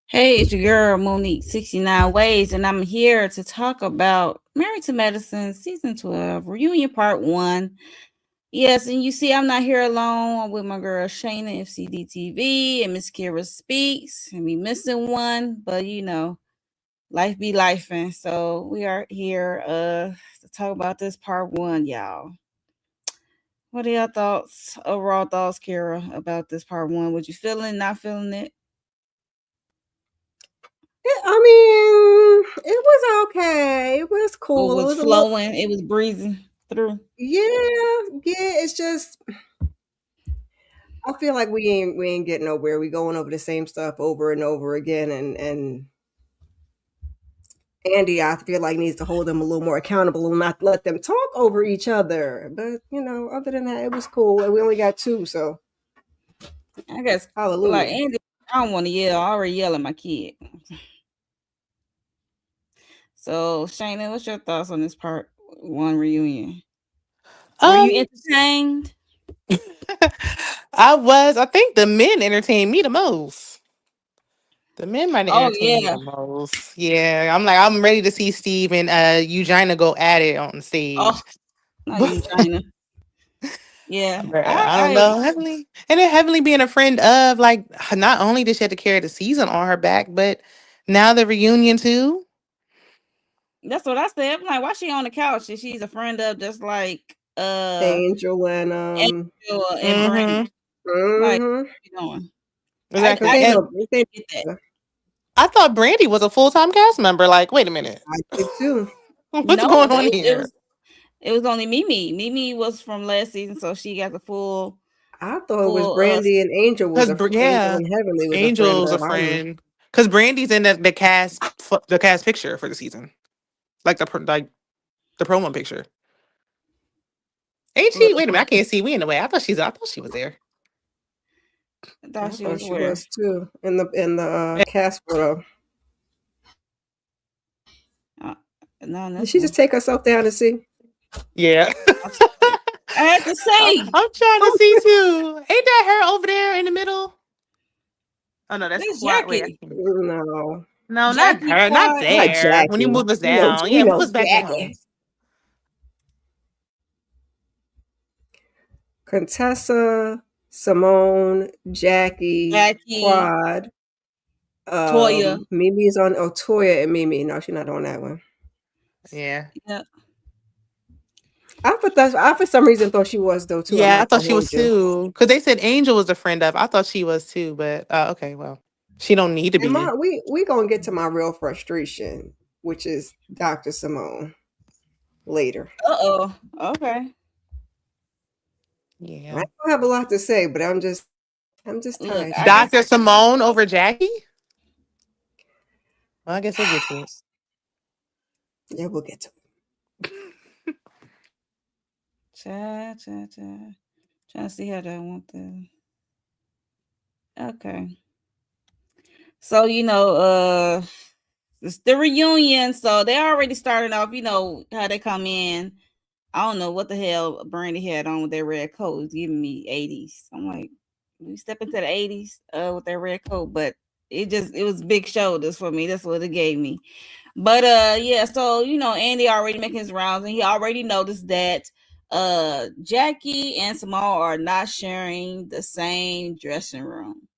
Hey, it's your girl Monique 69 Ways, and I'm here to talk about Married to Medicine Season 12, Reunion Part 1. Yes, and you see, I'm not here alone. I'm with my girl Shayna, FCD and Miss Kira Speaks. And we missing one, but life be life. And so we are here to talk about this Part 1, y'all. What are your thoughts, overall thoughts, Kira, about this Part 1? Was you feeling, not feeling it? I mean, it was okay. It was Or cool. It was was a little, flowing? It was breezing through. yeah. It's just I feel like we ain't getting nowhere. We going over the same stuff over and over again, and Andy, I feel like needs to hold them a little more accountable and not let them talk over each other. But other than that, it was cool. And we only got two, so I guess like hallelujah. Andy, I don't want to yell. I already yell at my kid. So Shayna, what's your thoughts on this part one reunion? Were Um, you entertained? I think the men entertained me the most. The men might have Oh entertained me yeah. the most. Yeah, I'm ready to see Steve and Eugenia go at it on Oh, stage. not But you, China. Yeah, I don't know. Heavenly and then Heavenly being a friend of, like, not only did she have to carry the season on her back, but now the reunion too. that's what I said. I'm like, why she on the couch? If she's a friend of just like Angel and Angel and Brandy. Mm-hmm. Like, mm-hmm. what you doing? Because Exactly. I And they get that. I thought Brandy was a full-time cast member. Like, wait a minute. I did too. What's No, going on here? it was only Mimi. Mimi was from last season, so she got the I thought it was full Brandy and Angel was Because a Angel yeah, and Heavenly was a friend Angel's a of. I don't know. friend. Because Brandy's in the cast picture for the season, like the promo picture. Ain't Mm, she? Wait a minute, I can't see. We in the way. I thought she was there. I thought I she thought was she where? was too in the Eh, cast photo. Uh, not in Did this she one. just take herself down to see? Yeah, I had to say, I'm trying to see too. Ain't that her over there in the middle? Oh no, that's that's quiet. Wait, Jackie. No, no, not Jackie her. Not Quad. not there. When you Jackie. move us down, We yeah, move know us back Jackie. down. Contessa, Simone, Jackie, Jackie, Quad. Toya. Mimi's on. Oh, Toya and Mimi. No, she's not on that one. Yeah, Yeah, I for some reason thought she was though too. I'm yeah. I not thought gonna she was hold you. too. Because they said Angel was a friend of. I thought she was too, but okay, well, she don't need to And be. we gonna get to my real frustration, which is Dr. Simone later. uh-oh. Okay. I Yeah. don't have a lot to say, but I'm just Look, tired. I guess Dr. Simone over Jackie? Well, I guess we'll get to it. Yeah, we'll get to cha. Trying to see how they want the okay. So it's the reunion. So they already started off, how they come in. I don't know what the hell Brandy had on with their red coat. It's giving me 80s. I'm like, we step into the 80s with their red coat, but it was big shoulders for me. That's what it gave me. But yeah, so Andy already making his rounds and he already noticed that Jackie and Simone are not sharing the same dressing room.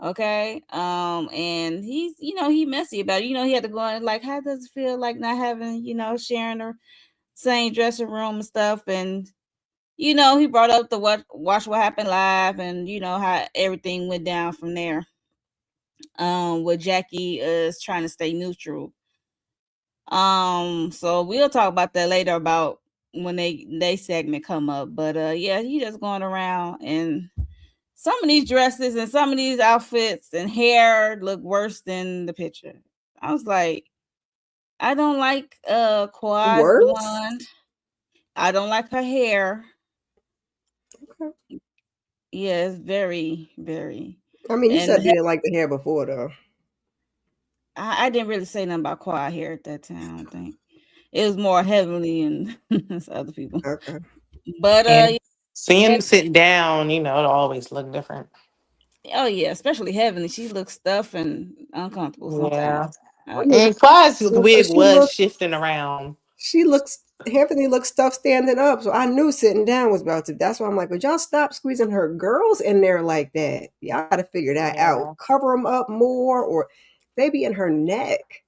Okay. And he's he messy about it. He had to go in like, how does it feel like not having, sharing the same dressing room and stuff, and he brought up the watch what happened live, and how everything went down from there. Where Jackie is trying to stay neutral. So we'll talk about that later about when they segment come up. But yeah, he just going around, and some of these dresses and some of these outfits and hair look worse than the picture. I was like, I don't like Quad's worse. blonde. I don't like her hair. Okay. Yeah, it's very, very. I mean, you And said you didn't like the hair before though. I didn't really say nothing about quiet hair at that time. I don't think it was more heavily and other people. Okay. But And yeah, seeing them sit down, it always look different. Oh yeah, especially Heavenly. She looks stuffed and uncomfortable Yeah. sometimes. Oh, I, yeah, And Quad's but wig was shifting around. Heavenly looks stuff standing up. So I knew sitting down was about to. That's why I'm like, would y'all stop squeezing her girls in there like that? Y'all got to figure that out. Yeah. Cover them up more, or maybe in her neck.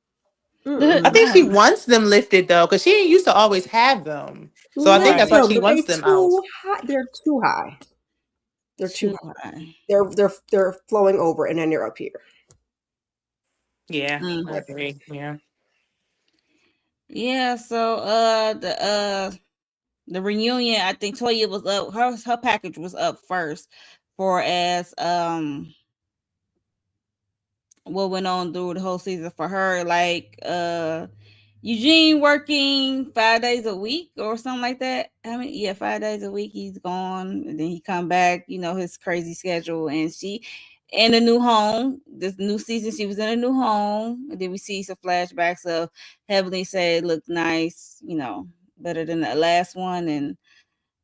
I Mm-mm. think she wants them lifted though, because she ain't used to always have them. So I think Lift that's why right. them, she but they wants them out. too high. They're too high. They're too Too high. high. They're flowing over, and then they're up here. Yeah, Mm. I agree. Yeah. Yeah, so the reunion, I think Toya was up, her package was up first for as what went on through the whole season for her. Like Eugene working 5 days a week or something like that. I mean, yeah, 5 days a week he's gone, and then he come back. You know his crazy schedule, and she in a new home. This new season, she was in a new home, and then we see some flashbacks of Heavenly said, "Look nice, you know, better than the last one,"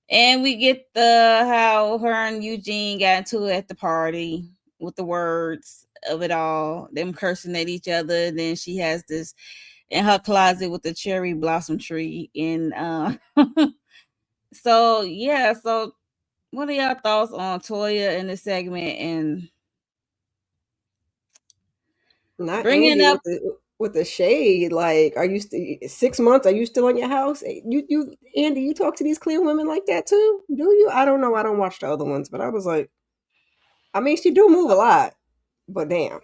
and we get the how her and Eugene got into it at the party with the words of it all, them cursing at each other. Then she has this in her closet with the cherry blossom tree. And so yeah, so what are y'all thoughts on Toya in this segment and Not bringing Andy up? with the shade. Like, are you 6 months? Are you still in your house? You Andy, you talk to these clear women like that too? Do you? I don't know. I don't watch the other ones, but I was like, I mean, she do move a lot, but damn.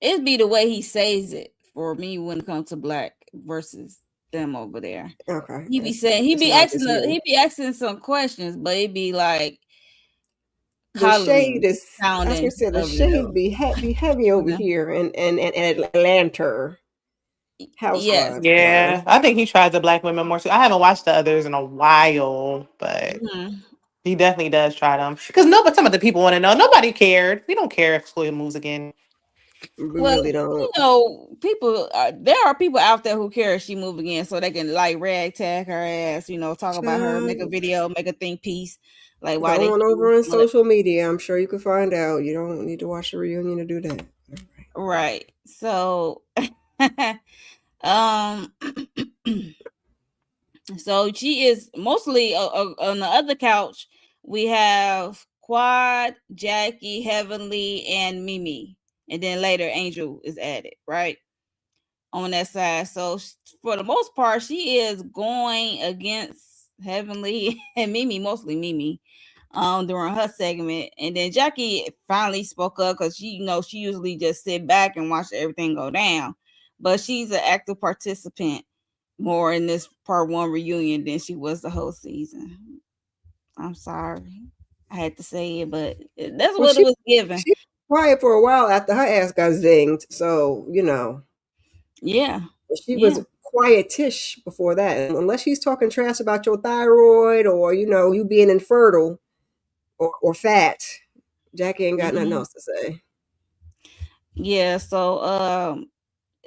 It'd be the way he says it for me when it comes to Black versus them over there. Okay, He be saying it's not just me. he be asking some questions, but it be like The shade coddling is. I was gonna sounding say the over there. shade be heavy over Okay. here and Atlanta Yes. housewives wise. Yeah. I think he tries the black women more too. I haven't watched the others in a while, but Mhm. he definitely does try them. Because nobody, some of the people want to know. Nobody cared. We don't care if Toya moves again. We Well, really don't. people there are people out there who care if she move again, so they can like rag tag her ass, talk about her, make a Child, video, make a think piece, like why go they on keep over on doing it. social media. I'm sure you can find out. You don't need to watch the reunion to do that. Right. So, um, so she is mostly on the other couch. We have Quad, Jackie, Heavenly, and Mimi, and then later Angel is added. Right. On that side. So for the most part, she is going against Heavenly and Mimi, mostly Mimi, during her segment. And then Jackie finally spoke up because she usually just sit back and watch everything go down. But she's an active participant more in this part one reunion than she was the whole season. I'm sorry. I had to say it, but that's Well, what it was given. she was quiet for a while after her ass got zinged. So Yeah. she Yeah. was quietish before that. Unless she's talking trash about your thyroid or you being infertile or fat, Jackie ain't got nothing Mhm. else to say. Yeah. So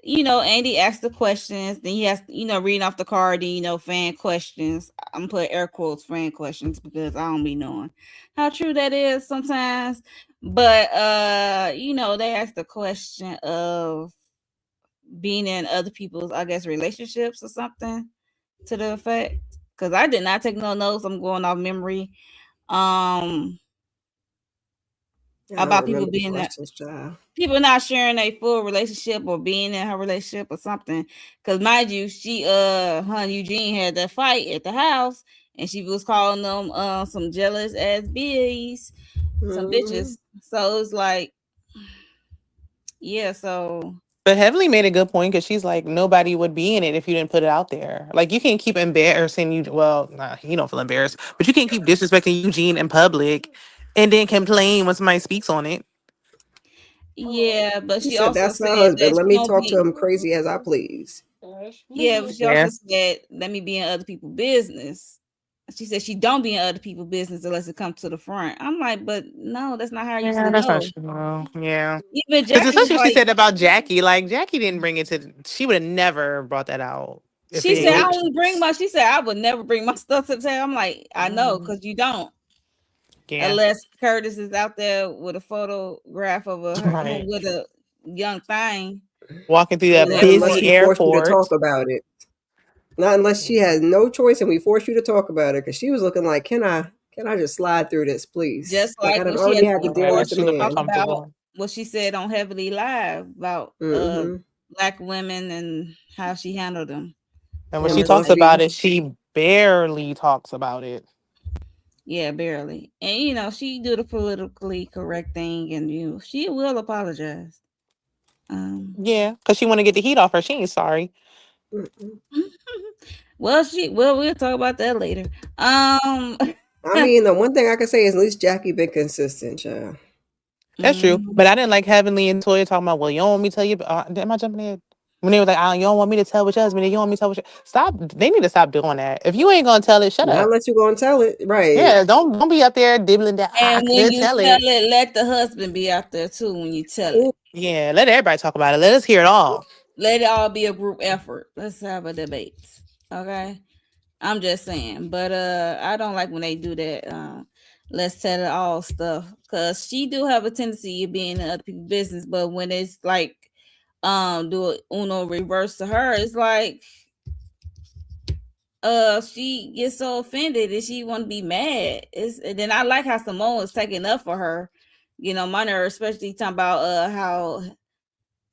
Andy asked the questions. Then he has, reading off the card, then, fan questions. I'm put air quotes fan questions because I don't be knowing how true that is sometimes. But they asked the question of being in other people's, I guess, relationships or something to the effect. Because I did not take no notes. I'm going off memory. Um I don't about people remember the being that questions, child. people not sharing a full relationship or being in her relationship or something. Cause mind you, she her and Eugene had that fight at the house, and she was calling them some jealous ass bees, some Mm-hmm. bitches. So it's like, yeah. So But Heavenly made a good point because she's like, nobody would be in it if you didn't put it out there. Like, you can't keep embarrassing you. Well, nah, he don't feel embarrassed, but you can't keep disrespecting Eugene in public and then complain when somebody speaks on it. yeah, but She she said, also "That's my said husband. that Let she me don't talk to be. him crazy as I please." Yeah, but she Yeah. also said, "Let me be in other people's business." She said she don't be in other people's business unless it comes to the front. I'm like, but no, that's not how I Yeah, usually that's not go. true. Yeah. Even Because Jackie's especially what she like, said about Jackie. Like, Jackie didn't bring it to, she would have never brought that out if it she didn't said, go I Nope. there. only bring my. She said, I would never bring my stuff to the table. I'm like, I know, because you don't. Yeah. unless Curtis is out there with a photograph of him Right. with a young thing. Walking through With that Not unless airport. busy we force you to talk airport. about it. Not unless she has no choice and we force you to talk about it. Because she was looking like, can I just slide through this, please? Just Like I like done when she already had had to to deal Right. with force the She you to looked talk man. about uncomfortable. what she said on Heavily Live about Mm-hmm. black women and how she handled them. And when And she Let's talks say, about it, she barely talks about it. yeah, barely. And she do the politically correct thing, and she will apologize. Um, Yeah, because she want to get the heat off her. She ain't sorry. Mm-mm. we'll talk about that later. I mean, the one thing I can say is at least Jackie been consistent, child. That's true. mhm. But I didn't like Heavenly and Toya talking about, well, you don't want me to tell you. Am I jumping in? When they were like, you don't want me to tell what your husband, you don't want me to tell what your... Stop. They need to stop doing that. If you ain't going to tell it, shut Not up. unless you go and tell it, right? Yeah, don't be up there dibbling that. I And when couldn't you tell tell it. it, let the husband be out there too. When you tell it, Ooh, Yeah, let everybody talk about it. Let us hear it all. let it all be a group effort. Let's have a debate. Okay. I'm just saying, but I don't like when they do that. Let's tell it all stuff, because she do have a tendency of being in other people's business. But when it's like, do a Uno reverse to her, it's like, she gets so offended and she want to be mad. And then I like how Simone is taking up for her, my nerve, especially talking about how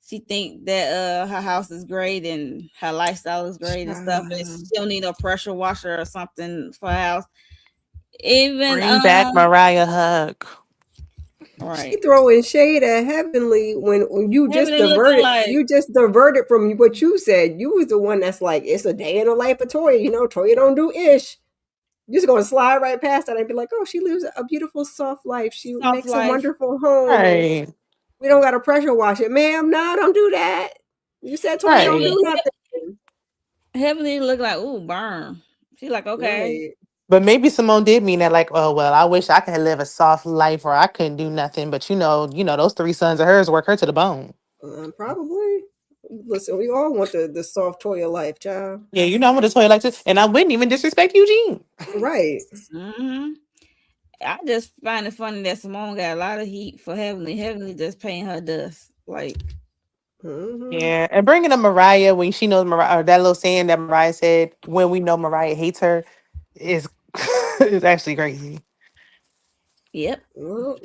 she think that her house is great and her lifestyle is great and stuff, and child. she don't need no pressure washer or something for her house. Even Bring back Mariah Huck. She right. throwing shade at Heavenly when you just Heavenly looking diverted. like You just diverted from what you said. You was the one that's like, it's a day in the life of Toya. Toya don't do ish. You're just gonna slide right past that and be like, oh, she lives a beautiful, soft life. She soft makes a life. wonderful home, and Right. we don't got to pressure wash it, ma'am. No, don't do that. You said Toya don't Right. do nothing. Heavenly look like, ooh, burn. She like, okay. Right. But maybe Simone did mean that, like, oh well, I wish I could live a soft life or I couldn't do nothing. But those 3 sons of hers work her to the bone. Probably. Listen, we all want the soft Toya life, child. Yeah, I want to tell you like this, and I wouldn't even disrespect Eugene. Right. hmm I just find it funny that Simone got a lot of heat for Heavenly. Heavenly just paying her dust. Like, Mm-hmm. Yeah, and bringing up Mariah when she knows Mariah, or that little saying that Mariah said when we know Mariah hates her is is actually crazy. yep. Well,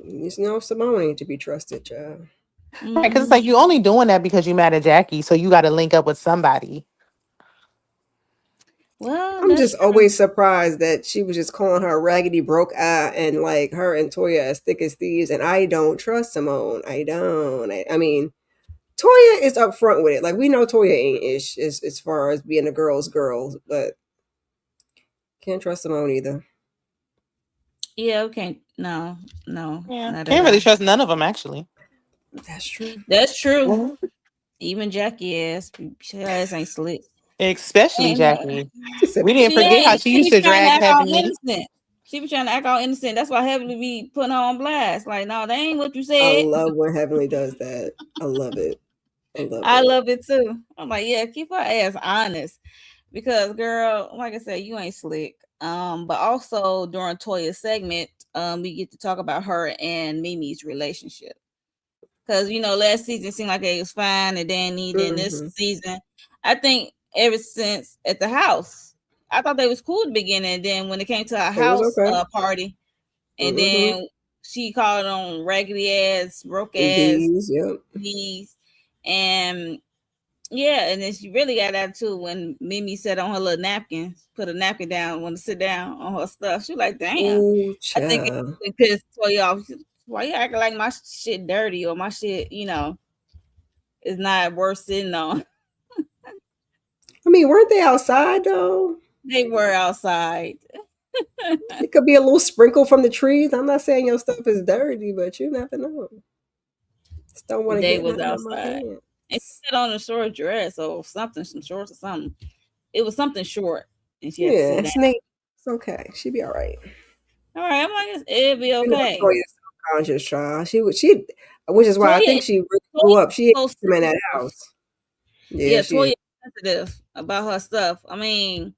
Simone ain't to be trusted, child. Right, because it's hmm like you only doing that because you mad at Jackie, so you got to link up with somebody. Well, I'm that's just true. always surprised that she was just calling her a raggedy broke eye and like her and Toya as thick as thieves. And I don't trust Simone. I don't. I mean, Toya is upfront with it. Like we know Toya ain't ish as far as being a girl's girl, but can't trust Simone either. Yeah, okay. No, Yeah, not at can't really all. trust none of them actually. That's true. That's true. Mhm. Even Jackie ass, her ass ain't slick. Especially And Jackie. She said, We didn't she forget how ain't. she She used be to trying to drag act all Heavenly. innocent. She be trying to act all innocent. That's why Heavenly be putting her on blast. Like, no, that ain't what you I said. love when Heavenly does that. I love it. I love I it. love it too. I'm like, yeah, keep her ass honest. Because girl, like I said, you ain't slick. But also during Toya's segment, we get to talk about her and Mimi's relationship. Because last season seemed like it was fine, and then this Mm-hmm. season, I think ever since at the house, I thought they was cool at the beginning. And then when it came to our It was house okay. party, and Mm-hmm. then she called on raggedy ass, broke ass, These, yep. these, and yeah, and then she really got attitude when Mimi sat on her little napkin, put a napkin down, want to sit down on her stuff. She was like, damn. Ooh, I think child. it pissed Toya off. Why you acting like my shit dirty or my shit, is not worth sitting on? I mean, weren't they outside though? They were outside. It could be a little sprinkle from the trees. I'm not saying your stuff is dirty, but you never know. Just don't want to They get was nothing on my outside. And pants. she had on a short dress or something, some shorts or something. It was something short, and she had to sit Yeah, down. Snake. It's okay. She'd be all right. All right, I'm like, it'll be You know, okay. Toya's subconscious, child. Which is why I Toya, think she really grew Toya up. She so ain't him in that sensitive. house. Yeah, Yeah, she Toya is. sensitive about her stuff. I mean,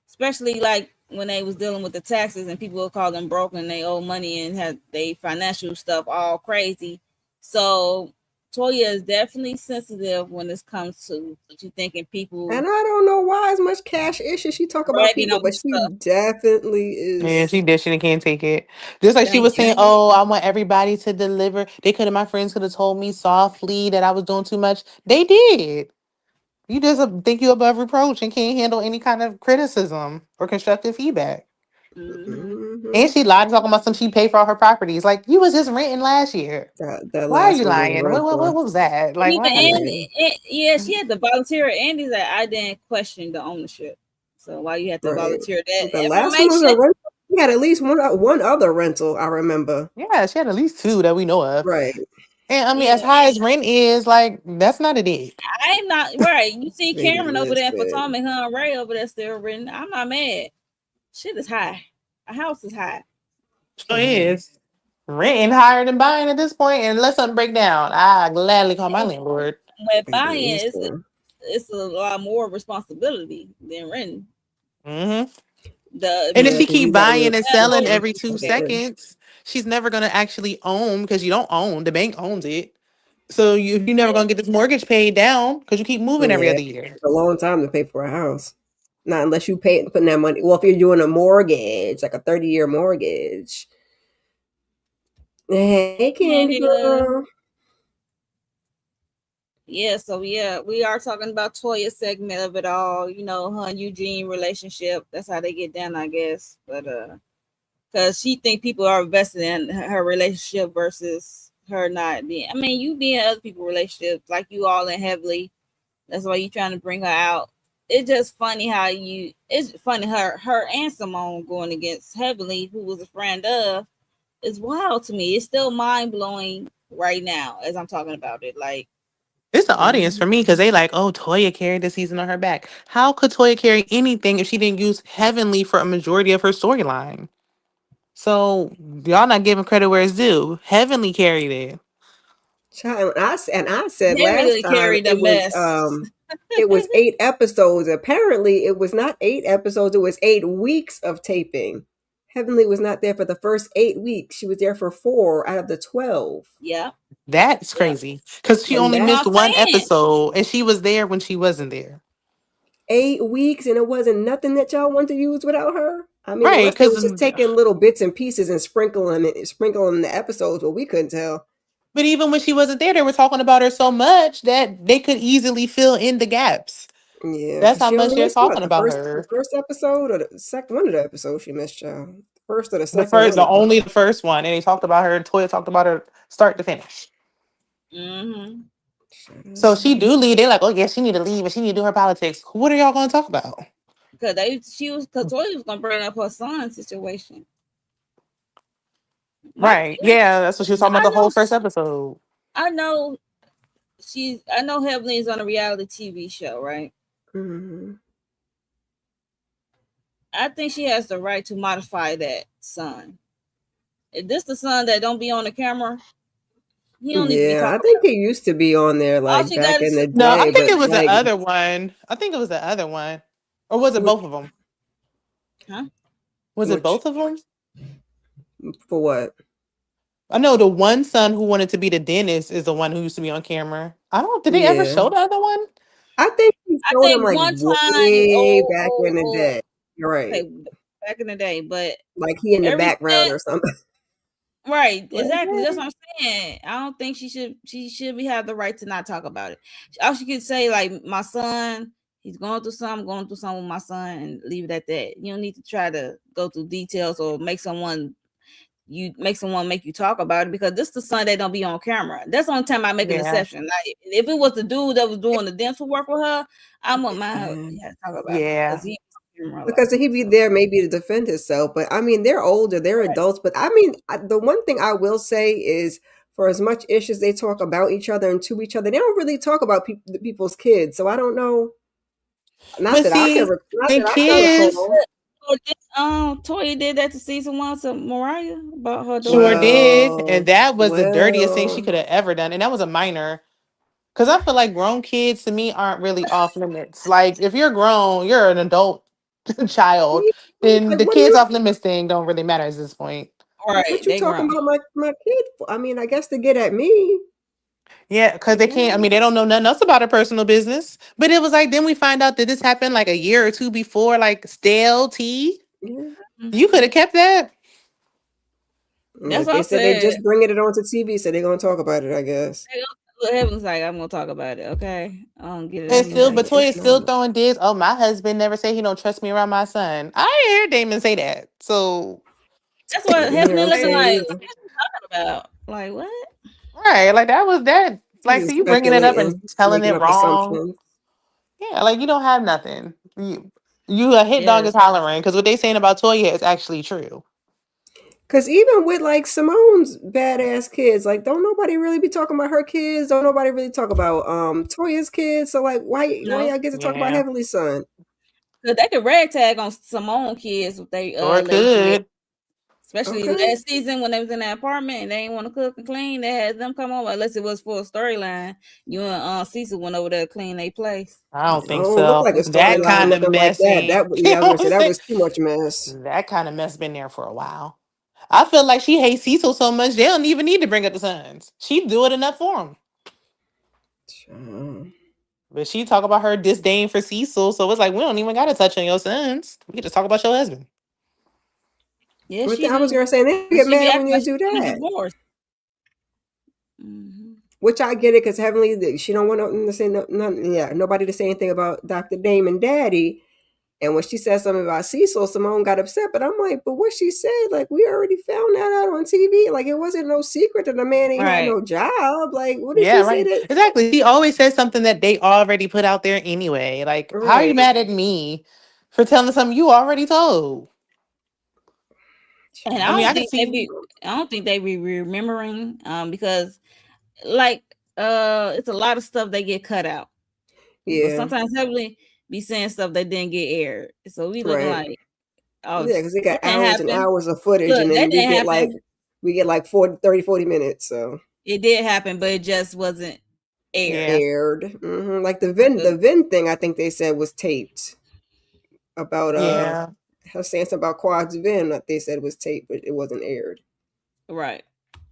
especially like when they was dealing with the taxes and people would call them broke and they owe money and had they financial stuff all crazy. So Toya is definitely sensitive when this comes to you thinking people And I don't know why as much cash issues she talk about bragging people, on but she stuff. definitely Yeah, is. she did. She can't take it. Just like she Thank was saying, you. "Oh, I want everybody to deliver." They could have. My friends could have told me softly that I was doing too much. They did. You just think you above reproach and can't handle any kind of criticism or constructive feedback. Hmm. Hmm. And she lied talking about some she paid for all her properties. Like you was just renting last year. That Why are last you one was a lying? What rental. was that? Like Even what happened? Yeah, and yeah, she had to volunteer. Andy's like, I didn't question the ownership. So why you had to right. volunteer that The last one was a information? rental. We had at least one other rental. I remember. Yeah, she had at least two that we know of. Right. And I mean, as Yeah, high as rent is, like that's not a dig. I'm not right. You see Baby, Cameron over there in listen. Potomac, her and Ray over there still written. I'm not mad. Shit is high. A house is high. So is renting higher than buying at this point. And let something break down, I gladly call my And landlord. when Baby, buying, listen. it's a lot more responsibility than renting. Hmm. The And if Yeah, she because keep you got to buying and selling landlord every respect two something. seconds, she's never gonna actually own because you don't own. The bank owns it. So you're never gonna get this mortgage paid down because you keep moving every Yeah, other year. it's a long time to pay for a house. Not unless you pay putting that money. Well, if you're doing a mortgage, like a 30-year mortgage. Hey, Candy Canada. girl. Yeah, so yeah, we are talking about Toya's segment of it all. You know, her and Eugene relationship. That's how they get down, I guess. But because she think people are invested in her relationship versus her not being. I mean, you be in other people's relationships, like you all in heavily. That's why you trying to bring her out. It's just funny how you. It's funny her and Simone going against Heavenly, who was a friend of. It's wild to me. It's still mind blowing right now as I'm talking about it. Like, It's the audience for Mhm. me because they like, oh, Toya carried the season on her back. How could Toya carry anything if she didn't use Heavenly for a majority of her storyline? So y'all not giving credit where it's due. Heavenly carried it. Child, and I said they last really time carried the mess. it was 8 episodes. Apparently, it was not 8 episodes. It was 8 weeks of taping. Heavenly was not there for the first 8 weeks. She was there for 4 out of the 12, Yep, That's yep. crazy because she and only That's what that's missed I'm one saying. episode and she was there when she wasn't there. 8 weeks, and it wasn't nothing that y'all wanted to use without her. I mean, Right? unless they Because were just taking little bits and pieces and sprinkling the episodes, but we couldn't tell. but even when she wasn't there, they were talking about her so much that they could easily fill in the gaps. Yeah, That's because how she much only they're missed what talking the about first the her. first episode or the second one of the episodes she missed, y'all. The first or the The second first, one the of them. only the first one, and they talked about her. Toya talked about her start to finish. Mm-hmm. So she do leave. They're like, oh yeah, she need to leave and she need to do her politics. What are y'all going to talk about? Because Toya was gonna bring up her son situation. My Right? Yeah, that's what she was talking about I the know whole first episode. I know I know Heavenly is on a reality TV show, right? Mhm. I think she has the right to modify that son. If this the son that don't be on the camera, he don't need to be Yeah, I talked think about. he used to be on there All like she back got in is the No, I day, think but it was the like other one. I think it was the other one, or was it which both of them? huh? Was it which both of them? for what? I know the one son who wanted to be the dentist is the one who used to be on camera. I don't. Did they ever Yeah, show the other one? I think he I showed him think like one time, way back in the day. You're right, okay, back in the day, but like he in the every background step, or something. right, Like, exactly. That's eh. what I'm saying. I don't think she should be have the right to not talk about it. All she could say, like, my son, he's going through something with my son, and leave it at that. You don't need to try to go through details or make someone make you talk about it because this is the son that don't be on camera. That's the only time I make an Yeah, exception. Like if it was the dude that was doing the dental work with her, I wouldn't mind Yeah. yeah, talk about it yeah. because he was on camera a lot. Because he'd be So there maybe to defend himself. But I mean, they're older, they're right. adults. But I mean, the one thing I will say is, for as much issues they talk about each other and to each other, they don't really talk about the people's kids. So I don't know. But see, Not and that I can So kids recall. Toya did that to season one to Mariah about her sure daughter. did, Well, and that was the dirtiest thing she well, could have ever done, and that was a minor. Because I feel like grown kids to me aren't really off limits. Like if you're grown, you're an adult. child, then Like, the what are kids you? off limits thing don't really matter at this point. Like, Right. what you They talking grown. about my kid for? I mean, I guess to get at me. Yeah, because they can't. I Yeah. mean, they don't know nothing else about her personal business. But it was like then we find out that this happened like a year or two before, like stale tea. Yeah. You could have kept that. That's Like what they I said, they said. just bringing it onto TV, so they're gonna talk about it. I guess. Look, Heaven's like, I'm gonna talk about it. Okay. I don't get it And out Yeah, still, there. I but Toya guess is still not. throwing digs. Oh, my husband never said he don't trust me around my son. I ain't hear Damon say that. So, That's I what didn't hear Heavenly him looking say it like. either. What you talking about? Like what? right, like that was that. He's Like, just see, you bringing it up and speculating, telling making it up wrong. assumptions. Yeah, like you don't have nothing. You a hit dog Yes. is hollering because what they saying about Toya is actually true. Cause even with like Simone's badass kids, like don't nobody really be talking about her kids. Don't nobody really talk about Toya's kids. So like, why No. y'all get to talk about Yeah, Heavenly's son? Cause they could rag tag on Simone kids with they or it laziness. could. Especially Okay. last season when they was in that apartment and they didn't want to cook and clean, they had them come over. Unless it was for a storyline. You and Cecil went over there to clean their place. I don't I think don't look so. like a That storyline, kind of nothing like that. messy. You Yeah, I know was gonna what say I'm that saying? was too much mess. That kind of mess been there for a while. I feel like she hates Cecil so much they don't even need to bring up the sons. She do it enough for him. Child. But she talk about her disdain for Cecil, so it's like we don't even got to touch on your sons. We can just talk about your husband. Yeah, But she then I was do. gonna say they And get she be mad when acting they like she do want a that. divorce. Mm-hmm. Which I get it because Heavenly, she don't want nothing to say, nobody to say anything about Dr. Dame and Daddy. And when she said something about Cecil, Simone got upset. But I'm like, but what she said, like, we already found that out on TV. Like, it wasn't no secret that the man ain't had Right. no job. Like, what did Yeah, she say right. that? Exactly. She always says something that they already put out there anyway. Like, how are you Right. mad at me for telling something you already told? And I mean, I can I don't think they be remembering because like it's a lot of stuff they get cut out. But Yeah. sometimes Heavily be saying stuff that didn't get aired. So we looking Right. like, oh, Yeah, because they that got didn't hours and happen. hours of footage, Look, and that then didn't happen. we get like 40 minutes. So It did happen, but it just wasn't aired. yeah. aired. Like the So, Vin thing, I think they said was taped about Yeah. her saying something about Quad's Vin that they said was taped, but it wasn't aired. right.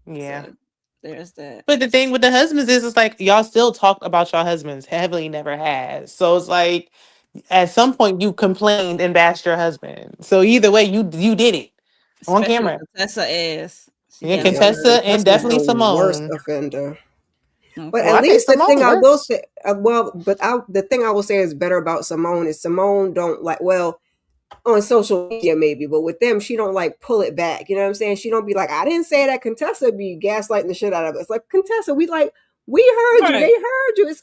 Yeah. So there's that. But the thing with the husbands is, it's like y'all still talk about your husbands. Heavily never has. So it's like at some point you complained and bashed your husband. So either way, you did it on Especially camera. with Tessa ass. She Yeah, got Yeah, Contessa and Tessa's definitely the worst Simone. offender. But okay. Well, at I think least the thing Simone's I will worse. say, the thing I will say is better about Simone is Simone don't like, well, on social media maybe, but with them, she don't like pull it back. You know what I'm saying? She don't be like, I didn't say that. Contessa be gaslighting the shit out of us. Like, Contessa, we heard you. Right. They heard you.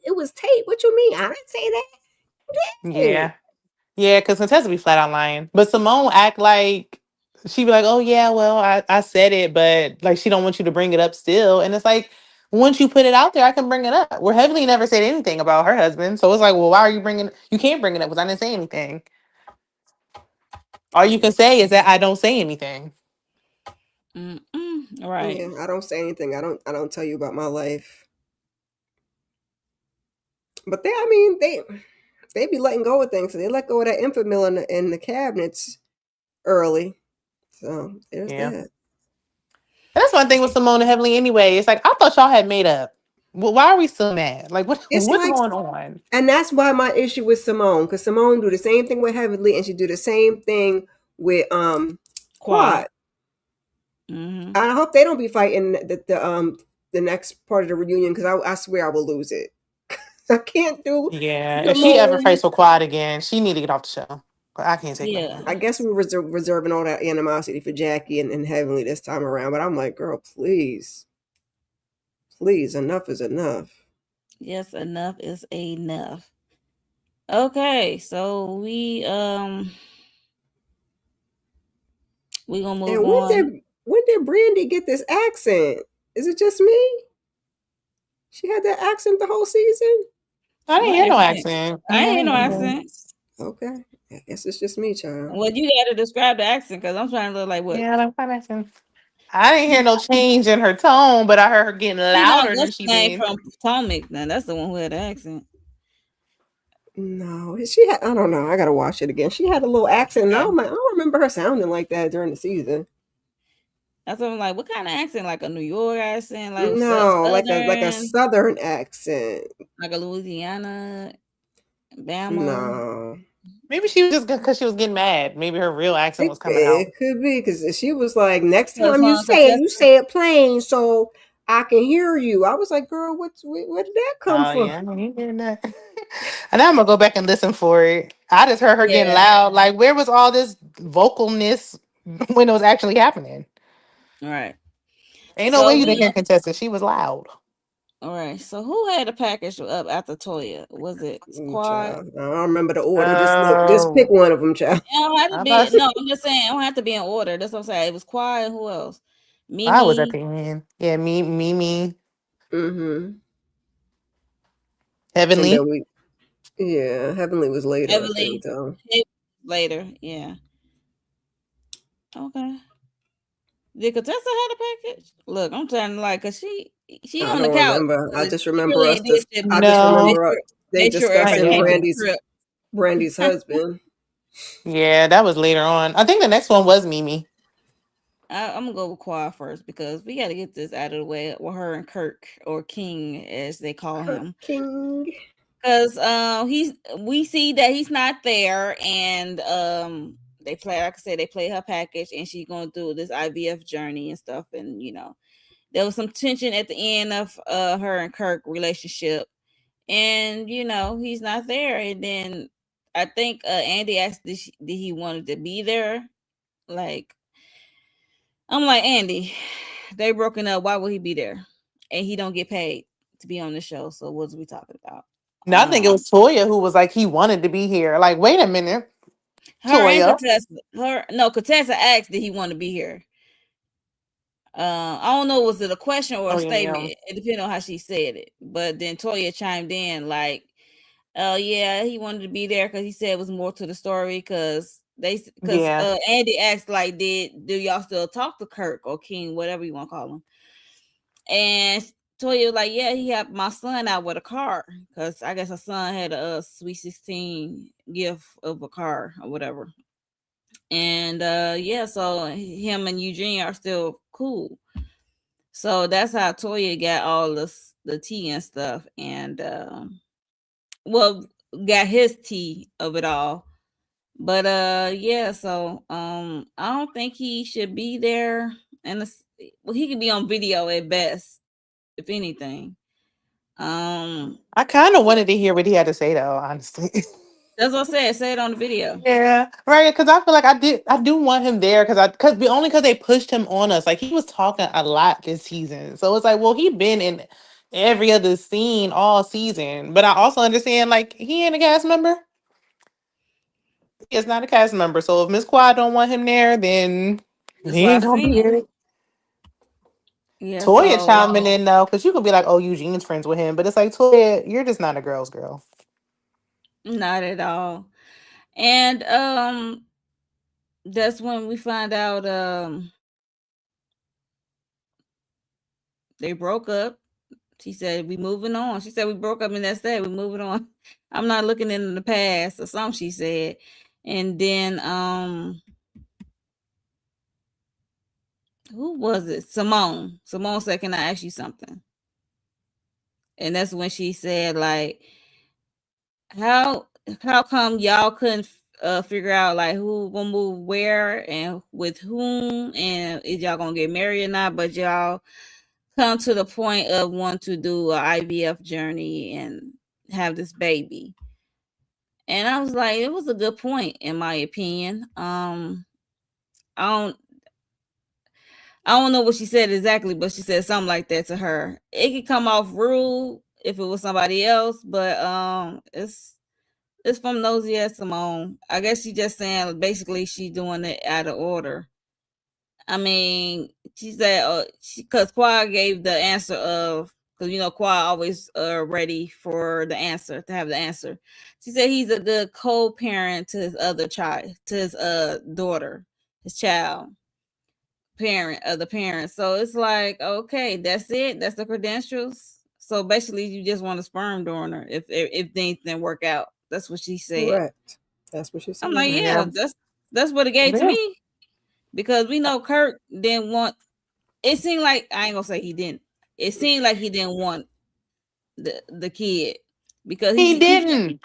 It was tape. What you mean? I didn't say that. Yeah. Yeah, because Contessa be flat out lying. But Simone act like she be like, oh yeah, well, I said it, but like she don't want you to bring it up still. And it's like, once you put it out there, I can bring it up. Where Heavenly never said anything about her husband. So it's like, well, why are you bringing you can't bring it up because I didn't say anything. All you can say is that I don't say anything. Right. Yeah, I don't say anything. I don't tell you about my life. But I mean, they be letting go of things. So they let go of that infant mill in the cabinets early. So there's Yeah. that. And that's one thing with Simone and Heavenly anyway. It's like I thought y'all had made up. Well, why are we still mad? Like It's what's like, going on? and that's why my issue with Simone, because Simone do the same thing with Heavenly, and she do the same thing with Quad. Mm-hmm. I hope they don't be fighting the next part of the reunion, because I swear I will lose it. I can't do Yeah. If she ever Simone. fights with Quad again, she need to get off the show. I can't take no Yeah. more. I guess we were reserving all that animosity for Jackie and Heavenly this time around, but I'm like, girl, please, enough is enough. Yes, enough is enough. Okay, so we gonna move And on. when did Brandy get this accent? Is it just me? She had that accent the whole season? I didn't What hear no accent? accent. I ain't hear no accent. Okay. I guess it's just me, child. Well, you gotta describe the accent because I'm trying to look like what Yeah, like what accent? I didn't hear no change in her tone, but I heard her getting you know louder than what's she the name did. from Potomac. Now that's the one who had the accent. No, she had. I don't know. I gotta watch it again. She had a little accent. And Okay. I don't remember her sounding like that during the season. That's what I'm like. What kind of accent? Like a New York accent, like No, like a Southern, Southern accent. like a Louisiana, Bama. No, Maybe she was just because she was getting mad. Maybe her real accent was coming out. it could be because she was like, "Next Cause time Contessa, you say it plain so I can hear you." I was like, "Girl, where did that come Oh from?" yeah, I ain't hearing that. And I'm gonna go back and listen for it. I just heard her getting yeah, loud. Like, where was all this vocalness when it was actually happening? all right. Ain't no way So you didn't we, hear Contessa. She was loud. all right. So who had a package up after Toya? Was it Quad? Child, I don't remember the order. Just pick Oh, one of them, child. It don't have to I be. thought No, I'm just saying it don't have to be in order. That's what I'm saying. It was Quad. And who else? I was at Mimi, the end. Yeah, me, Mm-hmm. And Heavenly. then Heavenly was later, I think, Evelyn, though. later. Yeah. Okay. Did Contessa had a package? Look, I'm trying to like, cause she I on the don't couch. remember. I just She remember really ain't did shit. I just They No, remember sure, they they sure not everybody discussing came yet. to the crib. Brandy's husband. Yeah, that was later on. I think the next one was Mimi. I'm gonna go with Quad first because we got to get this out of the way with her and Kirk or King as they call Kirk him. King. Because we see that he's not there, and they play, like I said, they play her package, and she's going through this IVF journey and stuff, and there was some tension at the end of her and Kirk relationship, and he's not there, and then I think Andy asked did he wanted to be there, like I'm like Andy, they broken up, why would he be there, and he don't get paid to be on the show, so what's we talking about? No, I think it was Toya who was like he wanted to be here. Like, wait a minute, Her and Toya. Contessa asked did he want to be here. I don't know, was it a question or a Oh yeah, statement? It depended on how she said it. But then Toya chimed in like, "Oh yeah, he wanted to be there because he said it was more to the story." Because yeah. Andy asked like, do y'all still talk to Kirk or King, whatever you want to call him? And Toya was like, "Yeah, he helped my son out with a car because I guess her son had a Sweet 16 gift of a car or whatever." And yeah, so him and Eugene are still cool. So that's how Toya got all the tea and stuff, and well, got his tea of it all. But yeah, so I don't think he should be there, and well, he could be on video at best, if anything. I kind of wanted to hear what he had to say though, honestly. That's what I said. Say it on the video. Yeah, right. Because I feel like I do want him there because they pushed him on us. Like he was talking a lot this season, so it's like, well, he been in every other scene all season. But I also understand like he ain't a cast member. He is not a cast member. So if Miss Quad don't want him there, then That's he what I ain't gonna be seen. here. Yeah, Toya so chiming in though, because you could be like, oh, Eugene's friends with him, but it's like Toya, you're just not a girl's girl. not at all. And that's when we find out they broke up. She said, "We moving on." She said, "We broke up, and that's that. We moving on. I'm not looking in the past," or something. She said, and then who was it? Simone. Simone said, "Can I ask you something?" And that's when she said, like, how how come y'all couldn't figure out like who gonna move where and with whom, and is y'all gonna get married or not? But y'all come to the point of wanting to do a IVF journey and have this baby. And I was like, it was a good point in my opinion. I don't I don't know what she said exactly, but she said something like that to her. It could come off rude if it was somebody else, but it's from Nosy as Simone. I guess she just saying basically she doing it out of order. I mean, she said because Quad gave the answer of because Quad always ready for the answer to have the answer. She said he's a good co-parent to his other child, to his daughter, his child, parent of the parent. So it's like, okay, that's it. That's the credentials. So basically, you just want a sperm donor if things didn't work out. That's what she said. Correct. That's what she said. I'm like, Yeah. that's what it gave to Yeah. me, because we know Kirk didn't want. It seemed like, I ain't gonna say he didn't. It seemed like he didn't want the kid, because He didn't.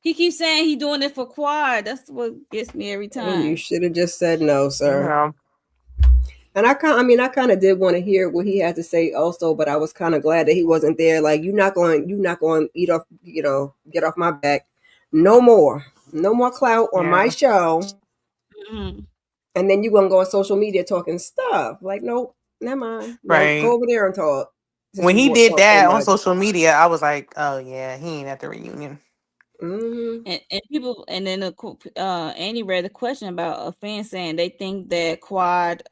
he keeps saying he doing it for Quad. That's what gets me every And you time. should have just said no, sir. Yeah. And I kind of did want to hear what he had to say also, but I was kind of glad that he wasn't there. Like, you're not going to eat off, get off my back. No more clout on my Yeah. show. Mm-hmm. And then you're going to go on social media talking stuff. Like, nope, never mind. Now Right. go over there and talk. Since When you he want to did talk so that on much. social media, I was like, oh yeah, he ain't at the reunion. Mm-hmm. And people, and then Annie read a question about a fan saying they think that Quad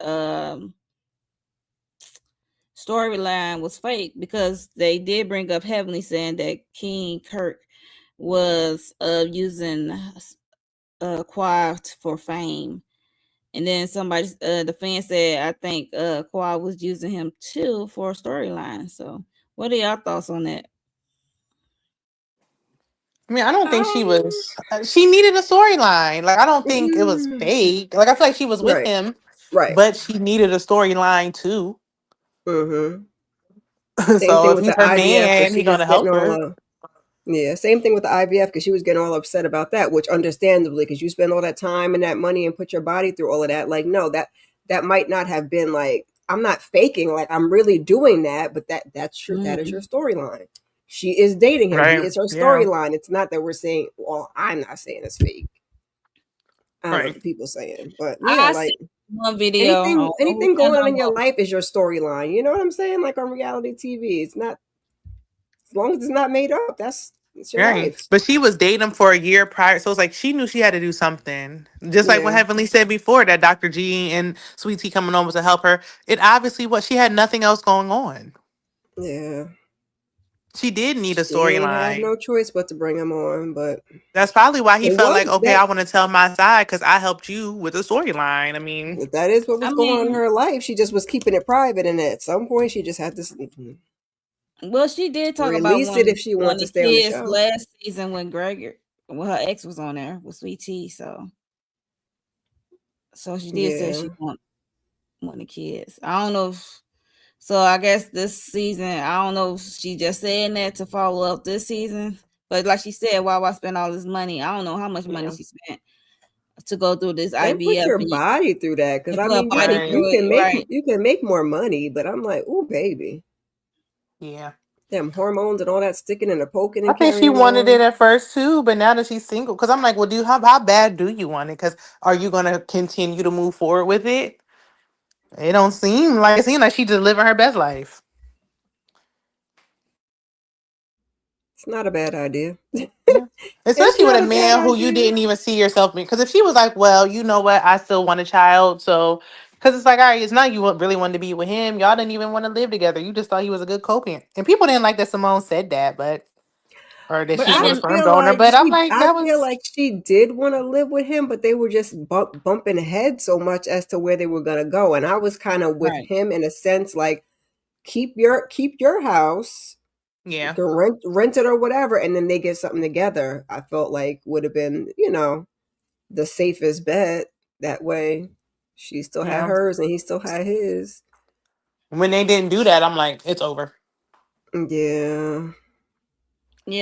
storyline was fake, because they did bring up Heavenly saying that King Kirk was using Quad for fame. And then somebody, the fan said, I think Quad was using him too for a storyline. So what are y'all thoughts on that? I mean, I don't think she was. She needed a storyline. Like, I don't think it was Mm, fake. Like, I feel like she was with right. him, Right. but she needed a storyline too. Mm-hmm. Same So thing if with he's the her IVF, because man, she he gonna just getting help her. all yeah, same thing with the IVF, because she was getting all upset about that, which understandably, because you spend all that time and that money and put your body through all of that. Like, no, that might not have been like, I'm not faking, like I'm really doing that, but that's true. That is your storyline. She is dating him. He Right. is her Yeah. storyline. It's not that we're saying, well, I'm not saying it's fake. I don't know what Right. the people saying, but yeah, I like see one video. I don't know anything who going on channel in it your was. life is your storyline. You know what I'm saying? Like on reality TV, it's not, as long as it's not made up. It's your Right. life. But she was dating him for a year prior. So it's like she knew she had to do something. Just like what Yeah, Heavenly said before, that Dr. G and Sweet Tea coming on was to help her. It obviously was. She had nothing else going on. yeah. She did need a She had storyline. no choice but to bring him on, but That's probably why he it felt like, was okay, I that want to tell my side because I helped you with a storyline. I mean, that is what I was going on in mean, her life. She just was keeping it private, and at some point, she just had to well, she did talk about release it if she wanted to the stay on the kids show. last season when her ex was on there with Sweet Tea. So she did say Yeah, she want the kids. I don't know if, so I guess this season, I don't know if she just saying that to follow up this season. But like she said, why I spend all this money? I don't know how much money yeah. she spent to go through this and put IVF your and body through that, because I put her mean, body Right. through it, right? you can make more money, but I'm like, oh baby, Yeah. them hormones and all that sticking and the poking I and think she carrying wanted it on. at first too, but now that she's single, because I'm like, well, how bad do you want it? Because are you going to continue to move forward with it? It seems like she's just living her best life. It's not a bad idea. Yeah. It's Especially with not a a bad man who you idea. didn't even see yourself being. Because if she was like, well, you know what, I still want a child. So, because it's like, all right, it's not you really wanted to be with him. Y'all didn't even want to live together. You just thought he was a good co-parent. And people didn't like that Simone said that, or that But she She was a I didn't. sperm feel donor. like But I'm like, that was, she did want to live with him, but they were just bumping heads so much as to where they were gonna go. And I was kind of with Right. him in a sense, like keep your house, you yeah. can rent it or whatever, and then they get something together. I felt like would have been, the safest bet. That way, she still had Yeah. hers and he still had his. When they didn't do that, I'm like, it's over. Yeah.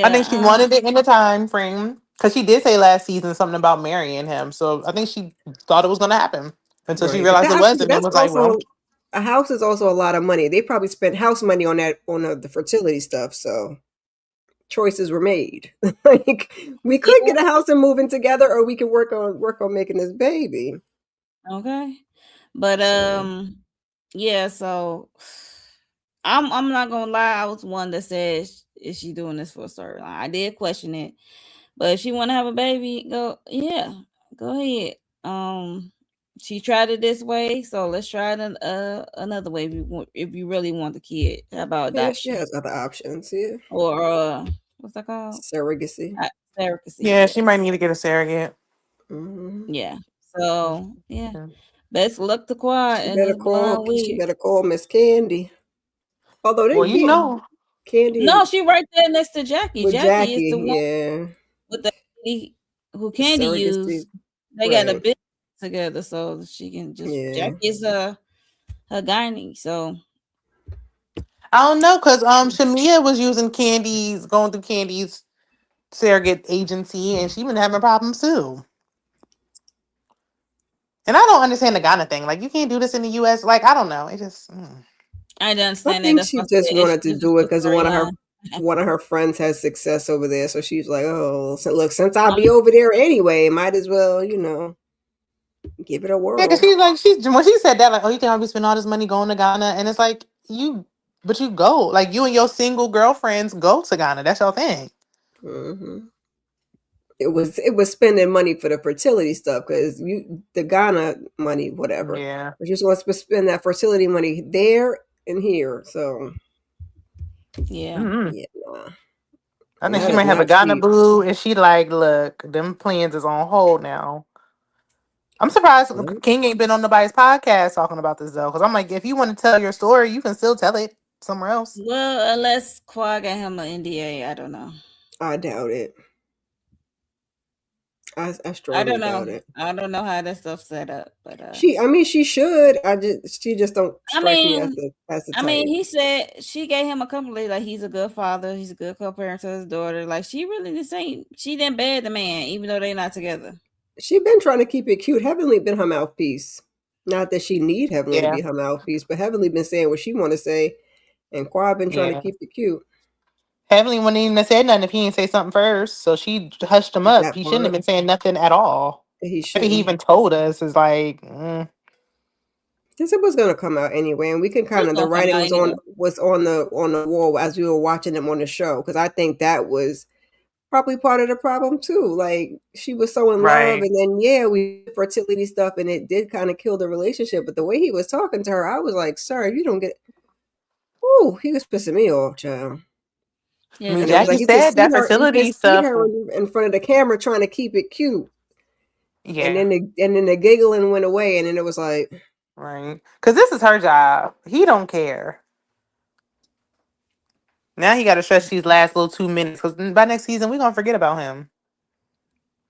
I think she Yeah. wanted it in the time frame. Because she did say last season something about marrying him. So I think she thought it was going to happen until she Right, but realized it that's wasn't and that's was like, well, also a house is also a lot of money. They probably spent house money on that on the fertility stuff. So choices were made. Like we could Yeah. get a house and move in together, or we could work on making this baby. Okay. But So yeah. So I'm not gonna lie. I was one that says, is she doing this for a storyline? I did question it, but if she want to have a baby, go ahead. She tried it this way, so let's try it another way. If you really want the kid, how about yeah, she adoption has other options. Yeah, or what's that called? surrogacy. Surrogacy. yeah, she might Yes. need to get a surrogate. Hmm. Yeah. So yeah. Best luck to Quad in this blonde She wig. better call Miss Candy. Although they Well, you can't know, Candy No, she right there next to Jackie. with Jackie is Jackie. the one Yeah, with the lady who the Candy surrogacy, used, they got a right? business together, so she can just Yeah. Jackie is her gynae. So I don't know, cause Shamia was using Candy's going through Candy's surrogate agency, and she been having problems too. And I don't understand the Ghana thing. Like, you can't do this in the U.S. Like, I don't know. It just I didn't I understand that. think That's why she I just said it's wanted to just do it a because storyline. one of her friends has success over there, so she's like, "Oh, so look, since I'll be Um, over there anyway, might as well, give it a yeah, cause whirl." she's like she's when she said that, like, oh, you think I'll be spending all this money going to Ghana? And it's like but you go, like, you and your single girlfriends go to Ghana. That's your thing. Hmm. It was spending money for the fertility stuff because the Ghana money, whatever. Yeah, But she just wants to spend that fertility money there and here. So yeah. hmm yeah, nah. I And think that she is might have a not Ghana cheap. boo, and she like, look, them plans is on hold now. I'm surprised Yeah. King ain't been on nobody's podcast talking about this though, because I'm like, if you want to tell your story, you can still tell it somewhere else. Well, unless Quad got him an NDA, I don't know. I doubt it. I I don't strongly know. doubt it. I don't know how that stuff's set up, but I mean, she should. She just don't I strike me mean, as the I mean, type. he said she gave him a compliment like he's a good father, he's a good co-parent to his daughter. Like she really didn't say she didn't bad the man, even though they're not together. She been trying to keep it cute. Heavenly been her mouthpiece. Not that she need Heavenly to Yeah, be her mouthpiece, but Heavenly been saying what she want to say, and Quad been trying to yeah. keep it cute. Heavenly wouldn't even have said nothing if he didn't say something first, so she hushed him up. That He shouldn't have part been saying nothing at all. he I think he shouldn't, even told us is like, because it was gonna come out anyway, and we can kind It's of the gonna come writing out anyway. was on the wall as we were watching them on the show. Because I think that was probably part of the problem too. Like she was so in love, right. and then yeah, we did fertility stuff, and it did kind of kill the relationship. But the way he was talking to her, I was like, "Sir, you don't get." Ooh, he was pissing me off, child. I Yeah, mean, And it was Jackie. like Jackie you could said see that her, fertility stuff. in front of the camera trying to keep it cute, and Yeah, then the giggling went away, and then it was like, right. Because this is her job. He don't care. Now he got to stretch these last little 2 minutes because by next season we're gonna forget about him.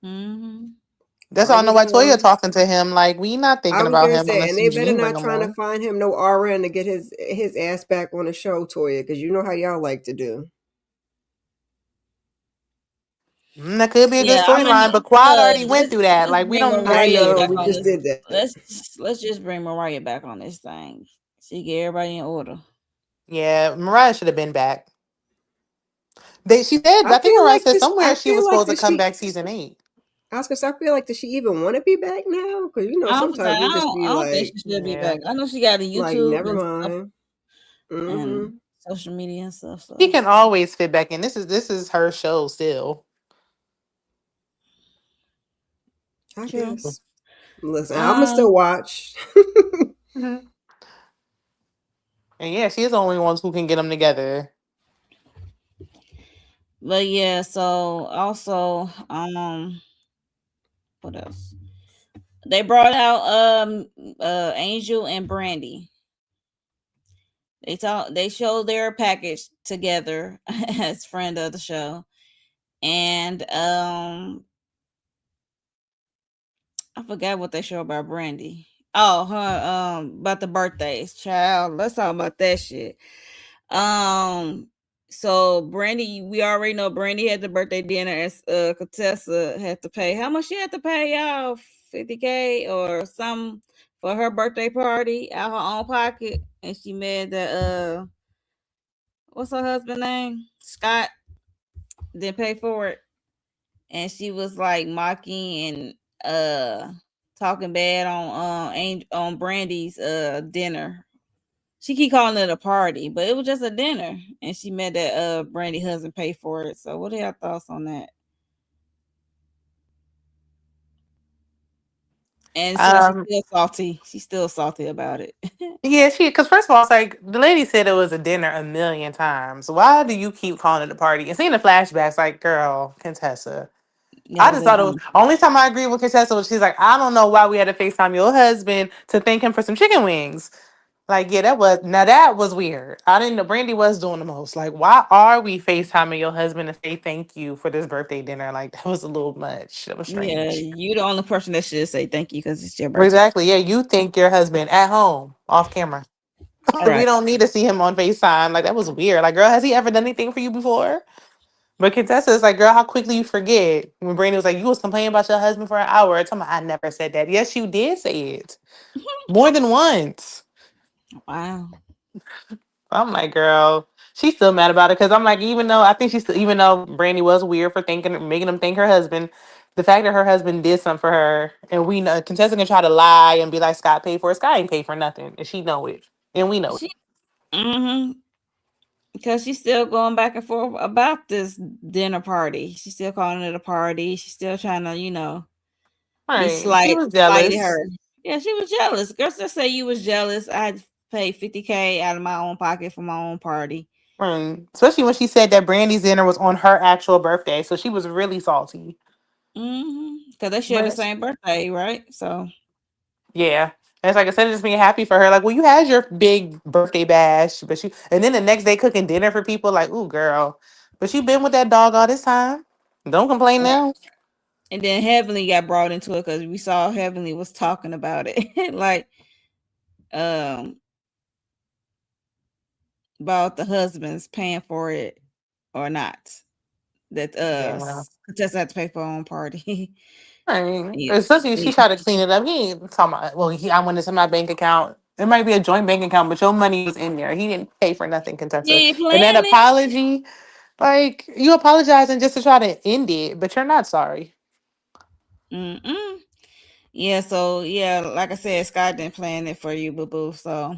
Mm-hmm. That's all I bring know it why Toya on. talking to him. Like, we not I thinking was about gonna him say, unless and they better Eugene bring not him trying to on. find him no RN to get his ass back on the show, Toya, because you know how y'all like to do. That could be a good Yeah, I mean, storyline, but Quad already went let's through that. let's Like, we bring don't I Mariah know back necessarily we on just need. this. did that. Let's just bring Mariah back on this thing. She get everybody in order. Yeah, Mariah should have been back. She said, I I think feel Mariah like said this. I somewhere she feel was like supposed to that come she. back season 8. I was gonna say, I feel like does she even want to be back now? Because sometimes we just be I don't think like, she should be Yeah. back. I know she got a YouTube never and stuff mind. Hmm. and social media and stuff. She So can always fit back in. This is her show still. I true. guess. Listen, I'm gonna Um, still watch. Mhm. And yeah, she's the only ones who can get them together. but yeah. So also, what else? They brought out Angel and Brandy. They showed their package together as friend of the show. And I forgot what they show about Brandy. Oh, her about the birthdays, child. Let's talk about that shit. Um, so Brandy, we already know Brandy had the birthday dinner as Contessa had to pay. How much she had to pay y'all? 50K or something for her birthday party out her own pocket, and she made the what's her husband name? Scott didn't pay for it, and she was like mocking and talking bad on Brandy's dinner. She keep calling it a party, but it was just a dinner, and she made that Brandy husband pay for it. So, what are your thoughts on that? And it seems like she's Um, still salty. She's still salty about it. yeah, because first of all, it's like the lady said it was a dinner a million times. Why do you keep calling it a party? And seeing the flashbacks, like, girl, Contessa. I Y'all just been thought it was on. only time I agree with Contessa was she's like, I don't know why we had to FaceTime your husband to thank him for some chicken wings. Like, yeah, that was weird. I didn't know Brandy was doing the most. Like, why are we FaceTiming your husband to say thank you for this birthday dinner? Like, that was a little much. That was Yeah, strange. you the only person that should say thank you because it's your birthday. Exactly. Yeah, you thank your husband at home, off camera. All We right. don't need to see him on FaceTime. Like, that was weird. Like, girl, has he ever done anything for you before? But Contessa's like, girl, how quickly you forget. When Brandy was like, you was complaining about your husband for an hour. I told me, I never said that. Yes, you did say it. More than once. Wow. I'm like, girl, she's still mad about it because I'm like, even though I think she's still, even though Brandy was weird for making him thank her husband, the fact that her husband did something for her, and we know Contessa can try to lie and be like, Scott paid for it. Scott ain't paid for nothing, and she know it, and we know it. She mm-hmm. Because she's still going back and forth about this dinner party. She's still calling it a party. She's still trying to, be Right? She was slighted jealous. her. Yeah, she was jealous. Girls just say you was jealous. I had to pay 50K out of my own pocket for my own party. Especially when she said that Brandy's dinner was on her actual birthday, so she was really salty. Because they share the But same birthday, right? So yeah. And it's like instead of just being happy for her, like, well, you had your big birthday bash, but and then the next day cooking dinner for people, like, ooh, girl. But you been with that dog all this time. Don't complain right. now. And then Heavenly got brought into it because we saw Heavenly was talking about it. like um about the husbands paying for it or not. That Yeah. Contessa had to pay for her own party. I mean, yeah. especially she tried to clean it up. He ain't talking about, well, I went into my bank account. It might be a joint bank account, but your money was in there. He didn't pay for nothing, Contessa. Yeah, And that playing it. apology, like, you apologizing just to try to end it, but you're not sorry. Mm-mm. Yeah, so yeah, like I said, Scott didn't plan it for you, boo boo. So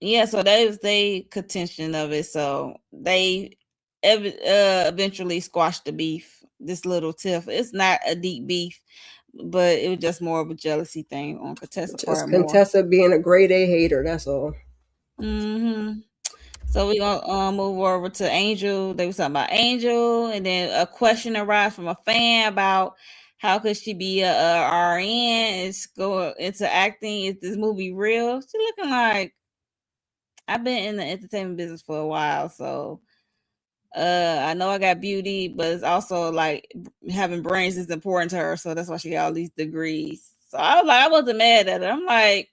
yeah, so that was the contention of it. So they eventually squashed the beef. This little tiff. It's not a deep beef, but it was just more of a jealousy thing on Contessa Just part more. Contessa being a grade A hater. That's all. So we gonna move over to Angel. They was talking about Angel, and then a question arrived from a fan about how could she be a RN and go into acting? Is this movie real? She looking like I've been in the entertainment business for a while, so I know I got beauty, but it's also like having brains is important to her, so that's why she got all these degrees. So I was like, I wasn't mad at her. I'm like,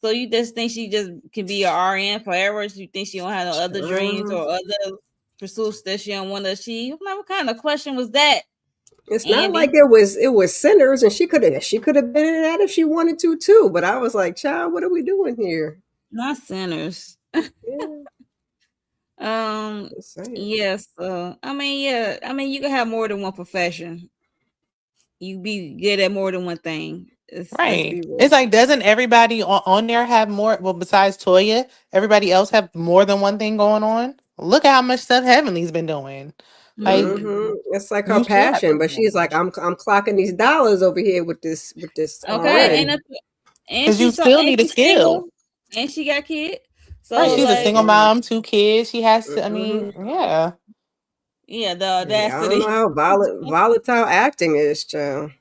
so you just think she just can be a RN forever? You think she don't have no other dreams or other pursuits that she don't want to achieve? I'm like, what kind of question was that, It's not like Andy? it was sinners, and she could have been in that if she wanted to too. But I was like, child, what are we doing here? Not sinners. Yeah, just saying. Yes. I mean, yeah. I mean, you can have more than one profession. You be good at more than one thing. Let's Right. be real. It's like, doesn't everybody on there have more? Well, besides Toya, everybody else have more than one thing going on? Look at how much stuff Heavenly's been doing. Like, It's like her you should have passion, more but than one she's like, passion. I'm clocking these dollars over here with this Okay, Right. RN. and Because you still and need a she's skill. single, and she got kids. Right. So She's a Yeah, like, single and mom, 2 kids. She has to, I hmm mean, yeah. yeah, the yeah, I don't know audacity. how volatile acting is, child.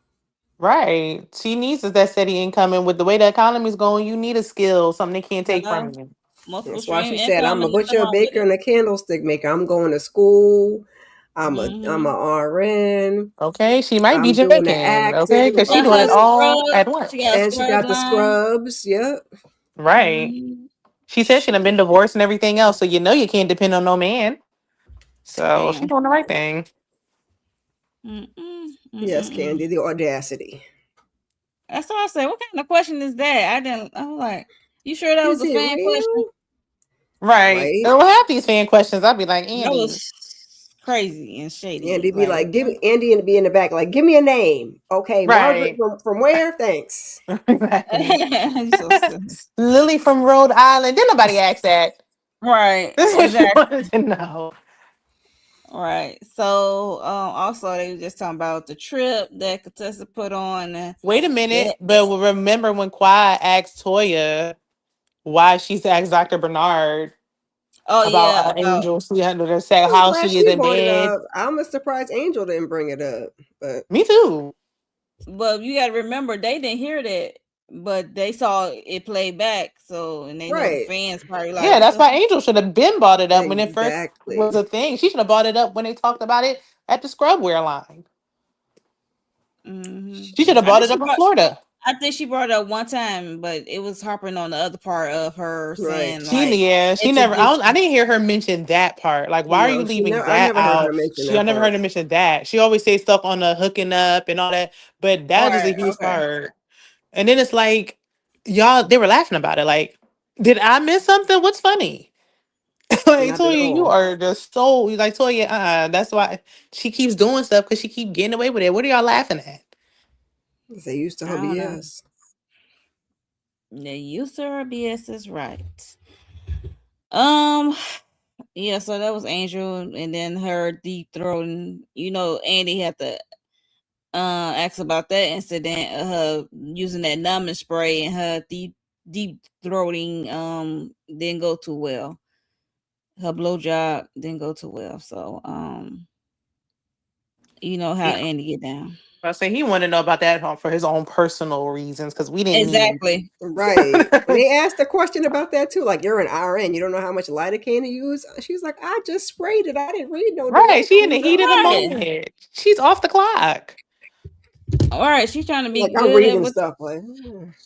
Right. She needs that steady income. And with the way the economy's going, you need a skill, something they can't take Hello, from you. multiple That's why stream she said, income, I'm a and nothing butcher, a wrong with baker, it. and a candlestick maker. I'm going to school. I'm a Mm-hmm. RN. Okay. She might be I'm doing the Jamaican. Okay. acting. Because she Got doing it her Okay. all scrub. at She got a And she once. scrub got the line. scrubs. Yep. Right. Mm-hmm. She said she done been divorced and everything else. So you know you can't depend on no man. So she Damn. doing the right thing. Mm-mm. Yes, Mm-mm. Candy, the audacity. That's what I said. What kind of question is that? I didn't. I was like, you sure that was Is a it fan question? real? Right. Right? And we'll have these fan questions. I'll be like, That Andy. was crazy and shady. Andy be Like, like, Andy and be in the back, like, give me a name. Okay, Margaret Right. from where? Thanks. Exactly. you so silly. Lily from Rhode Island. Didn't nobody ask that. Right. This is what she Exactly. wanted to know. Right. So also they were just talking about the trip that Contessa put on. Wait a minute. Yeah. But remember when Quiet asked Toya why she's asked Dr. Bernard Oh about yeah, about Angel 300 and say I'm how glad she is she in brought it bed. up. I'm surprised Angel didn't bring it up. But Me too. but you gotta remember they didn't hear that but they saw it play back, so and they know the Right. fans probably like, Yeah, what that's the why Angel should have been bought it up when it first was Exactly. a thing. She should have bought it up when they talked about it at the Scrubwear line. She should have I bought think it she up in brought. Florida. I think she brought it up one time, but it was harping on the other part of her Right. saying She like yeah, she never. introduce. I didn't hear her mention that part. Like, why are you No, she leaving never. I that never heard her out? mention I that never heard part. her mention that. She always says stuff on the hooking up and all that, but All that is a right, huge okay. part. And then it's like, y'all, they were laughing about it. Like, did I miss something? What's funny? Like Not at Toya, you all. are just so like Toya. That's why she keeps doing stuff because she keep getting away with it. What are y'all laughing at? They used to I her don't know. BS. The use of her BS is right. Um, yeah. So that was Angel, and then her deep throating. Andy had to ask about that incident of her using that numbing spray and her deep throating didn't go too well. Her blowjob didn't go too well. So you know how Yeah, Andy get down. I say he wanted to know about that for his own personal reasons because we didn't need. Exactly. Right. And they asked a question about that too. Like, you're an RN, you don't know how much lidocaine to use. She's like, I just sprayed it. I didn't read no Right, she in the directions. heat of the Right. moment. She's off the clock. All right. She's trying to Like, be I'm good at reading what stuff. Like,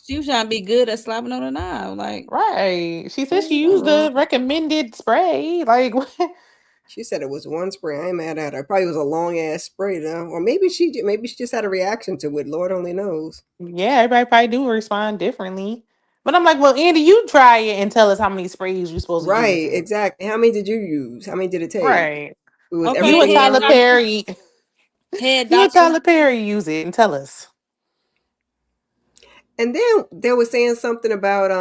she was trying to be good at slapping on the knob. Like, Right, she said she used uh-uh. the recommended spray. Like, She said it was one spray. I ain't mad at her. It probably was a long ass spray though, or maybe she just had a reaction to it. Lord only knows. yeah, everybody probably do respond differently. But I'm like, well, Andy, you try it and tell us how many sprays you're supposed to use. Right, exactly. How many did you use? How many did it take? Right. It was okay, You and everything head Tyler on. doctor, Perry. head You and doctor. Tyler Perry use it and tell us. And then they were saying something about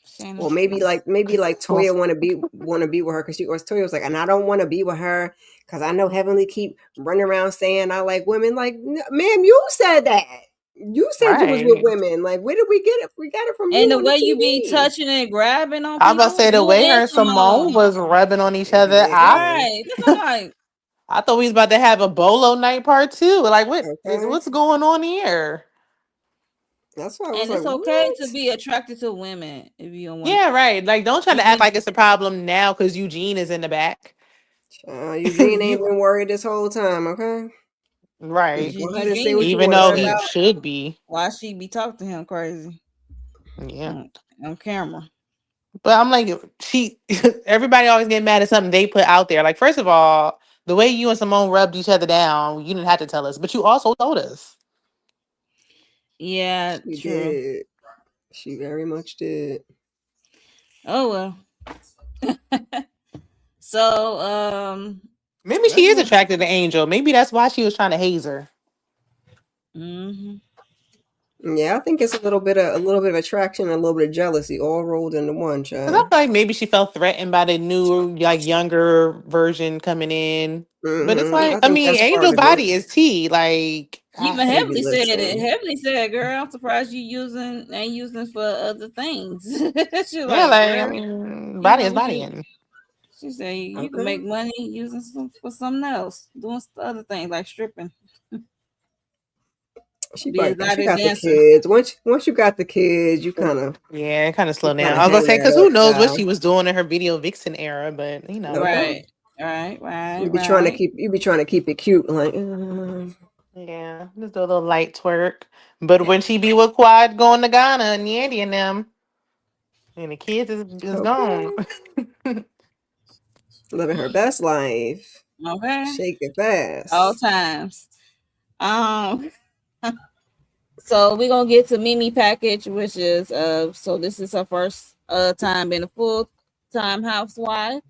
Saying the well, truth. maybe Toya want to be with her because Toya was like, and I don't want to be with her because I know Heavenly keep running around saying I like women. Like, ma'am, you said that. You said you was with Right. women. Like, where did we get it? We got it from you And the on the way you be TV. touching and grabbing on I was about to people, say the you way her and and Simone Simone. was rubbing on each other. Exactly. Right. That's what I'm like. I thought we was about to have a bolo night part two. Like, Okay. what's going on here? That's why I was And like, it's okay to what? be attracted to women if you don't want Yeah, right. Like, don't try to act to. like it's a problem now because Eugene is in the back. Eugene ain't You been worried this whole time. Okay. Just right. go ahead and say Eugene what need you to Even want to though worry say. he about should be. why she be talking to him crazy Yeah. on camera. But I'm like, everybody always get mad at something they put out there. Like, first of all, the way you and Simone rubbed each other down, you didn't have to tell us, but you also told us. Yeah, She true. did. She very much did. Oh well. So Maybe she let's is move. attracted to Angel. Maybe that's why she was trying to haze her. Hmm. Yeah, I think it's a little bit of attraction and a little bit of jealousy all rolled into one, Because I child. feel like maybe she felt threatened by the new, like, younger version coming in. But it's like, I I think mean, that's part Angel of it. body is tea. Like, Even Baby, Heavenly said it. listen. Heavenly said, "Girl, I'm surprised you using for other things." She's yeah, like, like, I "Girl, mean, you body know is what body. you?" And She said, "You can Okay. make money using for something else, doing other things like stripping, She be a probably thought she exotic got the dancer." kids. Once you got the kids, you kind of yeah, it kind of you slowed kind down. of I was going to hang say, that because up, who knows what child. she was doing in her video vixen era, but Okay. Right, right, right, You be trying to right. keep it cute, like yeah, just do a little light twerk. But when she be with Quad going to Ghana and Yandy and them, and the kids is gone. okay, living her best life, Okay, shake it all fast. times. Um, so we're gonna get to Mimi package, which is so this is her first time being a full time housewife.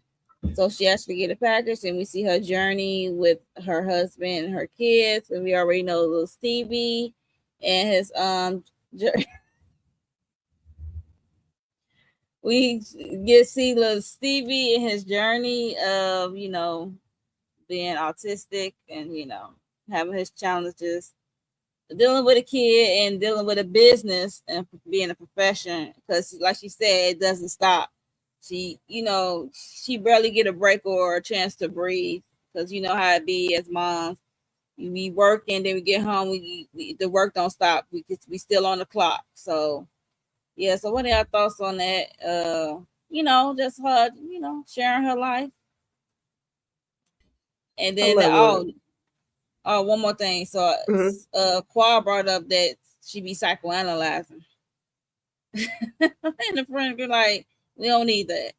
So she actually get a package, and we see her journey with her husband and her kids. And we already know little Stevie and his we get see little Stevie and his journey of being autistic and having his challenges, dealing with a kid and dealing with a business and being a profession. Because like she said, it doesn't stop. She barely get a break or a chance to breathe because you know how it be as moms. We work and then we get home. The work don't stop. We still on the clock. So yeah. So what are your thoughts on that? Just her, sharing her life, and I then love it. one more thing. So Mhm. Quad brought up that she be psychoanalyzing, and the friend be like, "We don't need that."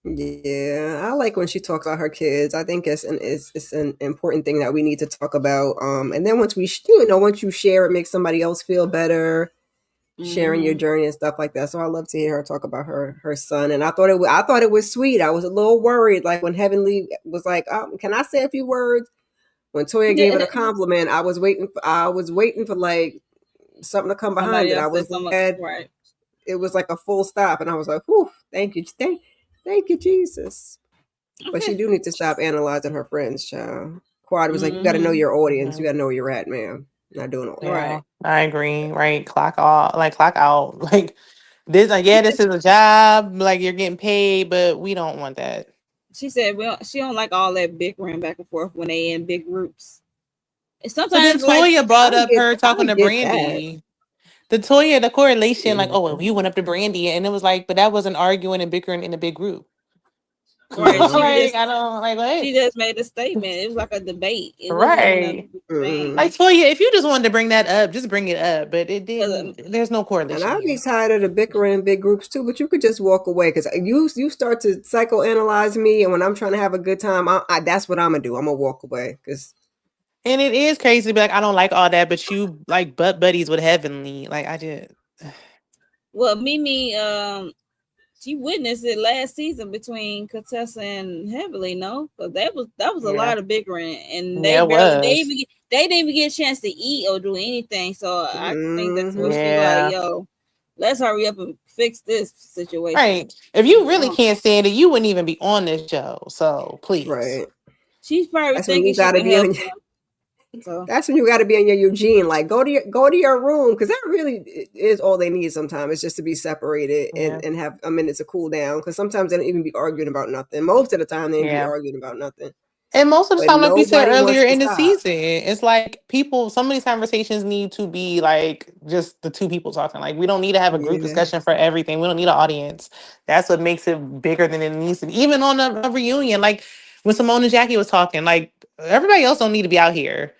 Yeah, I like when she talks about her kids. I think it's an important thing that we need to talk about. And then once once you share, it makes somebody else feel better. Sharing your Mm-hmm. journey and stuff like that. So I love to hear her talk about her son. And I thought it was sweet. I was a little worried, like when Heavenly was like, "Can I say a few words?" When Toya gave it a compliment, I was waiting for like something to come behind Somebody it. I else said was something, glad right? it was like a full stop, and I was like, "Whew, thank you, Jesus." But she Okay. do need to stop analyzing her friends, child. Quad was like, "You got to know Mm-hmm. your audience. You Mhm. got to know where you're at, ma'am. Not doing all that." Yeah, Right. I agree. Right, clock off, like clock out. Like this, like yeah, this is a job. Like you're getting paid, but we don't want that. She said, "Well, she don't like all that bickering back and forth when they in big groups. And But then sometimes, like, Toya brought up her I talking to get that. Brandy. The correlation, like, Yeah. oh, well, you went up to Brandy, and it was like, but that wasn't arguing and bickering in a big group. right? No. Like, I don't like what. She just made a statement. It was like a debate. It wasn't even a Right. Mm-mm. Like thing. Toya, if you just wanted to bring that up, just bring it up. But it 'Cause, didn't. There's no And correlation I'd be here. tired of the bickering in big groups too, but you could just walk away because you start to psychoanalyze me, and when I'm trying to have a good time, that's what I'm gonna do. I'm gonna walk away because And it is crazy to be like, I don't like all that, but you like butt buddies with Heavenly. Like I did. well, Mimi, she witnessed it last season between Contessa and Heavily, no? Because that was a Yeah. lot of bickering, and Yeah, it was. they didn't even get a chance to eat or do anything. So I think that's what she like, Yeah. yo, let's hurry up and fix this situation. Right. If you really Um, can't stand it, you wouldn't even be on this show. So please. right. she's probably That's when thinking you she got to can be help on. them. So That's when you got to be on your Eugene. Like go to your room because that really is all they need. Sometimes it's just to be separated Yeah. and have a minute to cool down. Because sometimes they don't even be arguing about nothing. Most of the time they don't be Yeah. arguing about nothing. And most of the But time, like we said nobody earlier wants to in the stop. season, it's like people, some of these conversations need to be like just the two people talking. Like we don't need to have a group Yeah. discussion for everything. We don't need an audience. That's what makes it bigger than it needs to be. Even on a reunion, like when Simone and Jackie was talking, like everybody else don't need to be out here.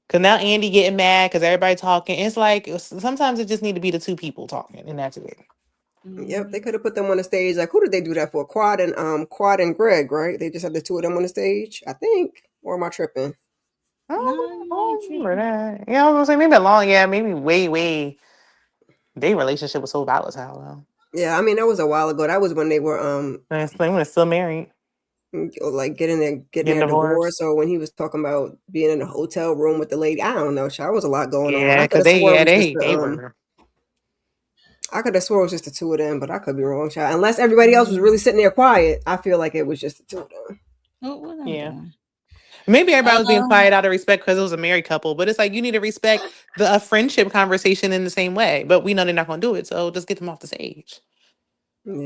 Cause now Andy getting mad because everybody talking. It's like sometimes it just need to be the two people talking, and that's it. Yep, they mhm. could have put them on the stage. Like, who did they do that for? Quad and Greg, right? They just had the two of them on the stage, I think. Or am I tripping? No, I you ain't don't remember tripping. that. Yeah, I was gonna say maybe long. Yeah, maybe way. Their relationship was so volatile though. Yeah, I mean that was a while ago. That was when they were And it's like when it's still married, like getting getting their divorce, divorced. or when he was talking about being in a hotel room with the lady. I don't know. Child, was a lot going on. Yeah, I could because have swore it was just they were. I could have swore it was just the two of them, but I could be wrong, child. Unless everybody else was Mhm. really sitting there quiet, I feel like it was just the two of them. Oh, what I'm Yeah. doing? Maybe everybody was being Um, quiet out of respect because it was a married couple, but it's like you need to respect the a friendship conversation in the same way. But we know they're not gonna do it, so just get them off the stage.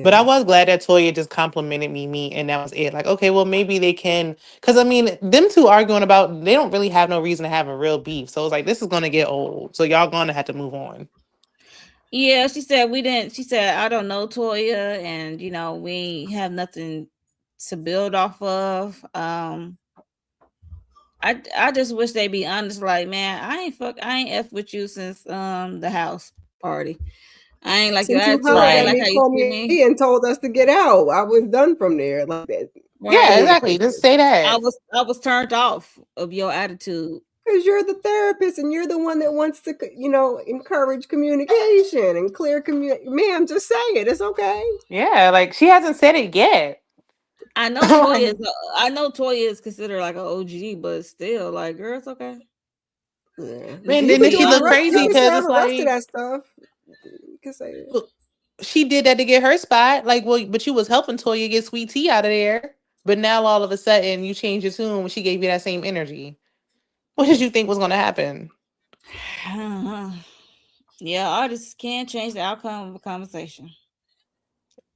But I Yeah. was glad that Toya just complimented Mimi, and that was it. Like, okay, well, maybe they can, because I mean, them two arguing about they don't really have no reason to have a real beef. So it's like this is gonna get old. So y'all gonna have to move on. yeah, she said we didn't. She said I don't know Toya, and we have nothing to build off of. I just wish they be honest. Like, man, I ain't f with you since the house party. I ain't like your Since you attitude. I hollered ain't at Right. like me, how you called treat me, me. and told us to get out, I was done from there. Like that. Yeah, Right. exactly. Just say I that. was I was turned off of your attitude. Because you're the therapist and you're the one that wants to, encourage communication and clear communication. Ma'am, just say it. It's okay. Yeah, like she hasn't said it yet. I know Toya is. I know Toya is considered like an OG, but still, like, girl, it's okay. Yeah. Man, You then could We she do the looked honest rest. You crazy could though. say because the it's rest of like that stuff. You could say it. well, she did that to get her spot. Like, well, but you was helping Toya get sweet tea out of there. But now all of a sudden you changed your tune when she gave you that same energy. What did you think was gonna happen? Yeah, artists can change the outcome of a conversation.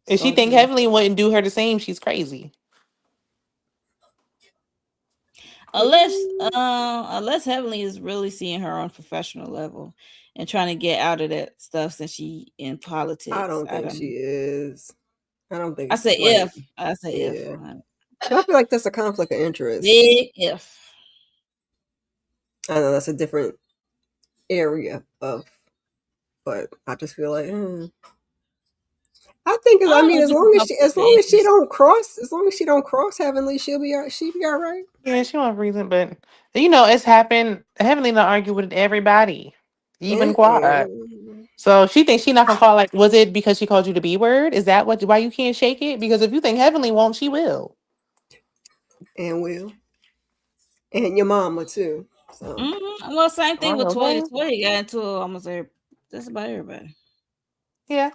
If she So think true. Heavenly wouldn't do her the same, she's crazy. unless Heavenly is really seeing her on professional level and trying to get out of that stuff since she in politics. I don't think know. she is. I don't think I said like, if. I said if. yeah. I feel like that's a conflict of interest. Big if. I know that's a different area of, but I just feel like I think I don't know as if long it's as conflict of she don't cross Heavenly, she'll be all right. Yeah, she won't reason, but you know, it's happened. Heavenly not argue with everybody, even Quad. And So she thinks she not gonna call. Like, was it because she called you the B word? Is that why you can't shake it? Because if you think Heavenly won't, she will. will. And your mama too. So Well, same thing with Toya. Okay. Toya got into almost just about everybody. Yeah.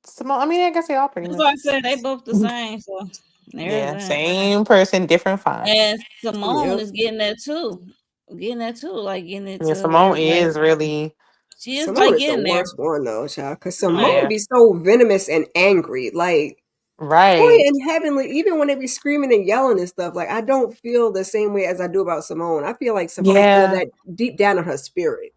Simone, I mean, I guess they all pretty That's much. why I said they both the same. So there's Yeah, that. same person, different font. And Simone yep. is getting that too. Like getting it Yeah, to Simone everybody. is really. She is Simone like is the getting there. worst one though, child. Cause Oh, Simone Yeah. be so venomous and angry. Like Right. Toya and Heavenly, even when they be screaming and yelling and stuff, like I don't feel the same way as I do about Simone. I feel like Simone feel Yeah. that deep down in her spirit.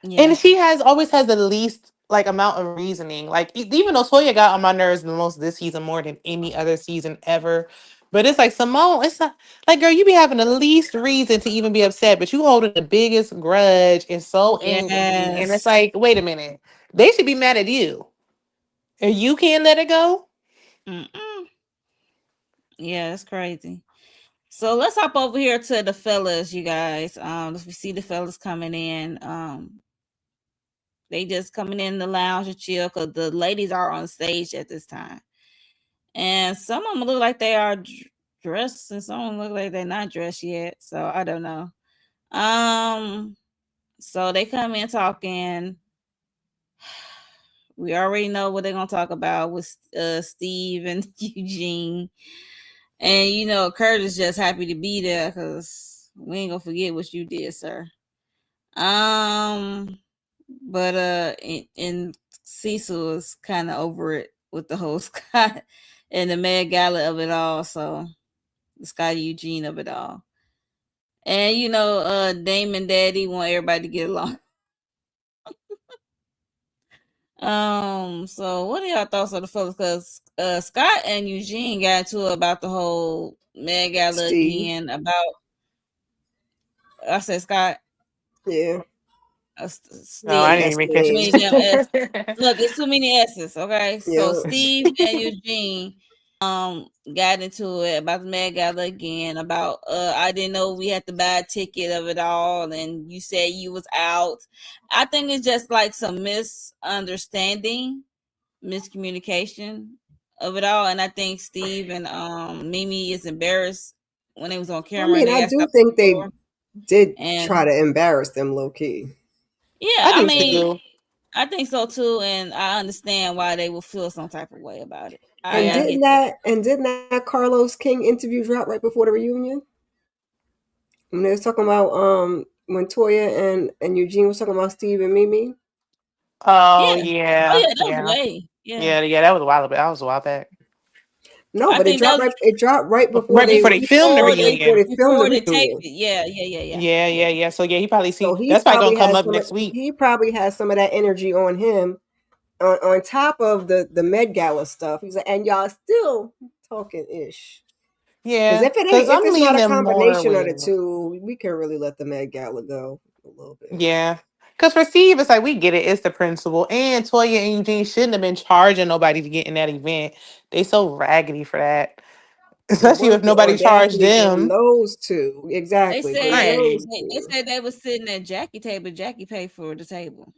Yeah. And she always has the least like amount of reasoning. Like even though Toya got on my nerves the most this season more than any other season ever. But it's like Simone, it's not like girl, you be having the least reason to even be upset, but you holding the biggest grudge and so angry. And it's Yes. like, wait a minute. They should be mad at you. And you can't let it go. Mm-mm. Yeah, that's crazy. So let's hop over here to the fellas, you guys. If we see the fellas coming in, they just coming in the lounge and chill because the ladies are on stage at this time, and some of them look like they are dressed, and some of them look like they're not dressed yet. So I don't know. So they come in talking. We already know what they're gonna talk about with Steve and Eugene. And you know, Curtis just happy to be there because we ain't gonna forget what you did, sir. But and Cecil is kind of over it with the whole Scott and the Met Gala of it all. So the Scott Eugene of it all. And you know, Damon Daddy want everybody to get along. So what are y'all thoughts on the fellas? Because Scott and Eugene got into it about the whole Met Gala Steve. again. About I said Scott. Yeah. No, I Steve. didn't That's even catch Too me. many damn S. it. Look, it's too many S's. Okay, so Yeah. Steve and Eugene got into it about the Met Gala again. About I didn't know we had to buy a ticket of it all, and you said you was out. I think it's just like some misunderstanding, miscommunication of it all, and I think Steve and Mimi is embarrassed when they was on I camera and mean, they I got do stopped at think the they door. did try And to embarrass them low key. yeah, I I think so mean, too. I think so too, and I understand why they will feel some type of way about it. I And I Yeah. get that. didn't that Carlos King interview drop right before the reunion? When they was talking about when Toya and Eugene was talking about Steve and Mimi. Oh Yeah. Oh yeah. yeah, that was Yeah. way. Yeah. Yeah. That was a while ago. That was a while back. No, I but think that was it dropped right before Right they before they filmed the before they reunion. filmed the taped reunion. it. Yeah, yeah, yeah, yeah. Yeah, yeah, Yeah. yeah. So yeah, he probably So see that's probably gonna come up next week. he probably has some of that energy on him on top of the Met Gala stuff. He's like, and y'all still talking ish. Because Yeah, because if I'm it's not leaning a more combination of with the two, we can really let the Met Gala go a little bit. yeah. Because for Steve, it's like we get it. It's the principal, and Toya and Eugene shouldn't have been charging nobody to get in that event. They so raggedy for that, But especially where's if the nobody charged audacity on them. those two? They Exactly. Where's said those Right. they two? said they was sitting at Jackie table. Jackie paid for the table.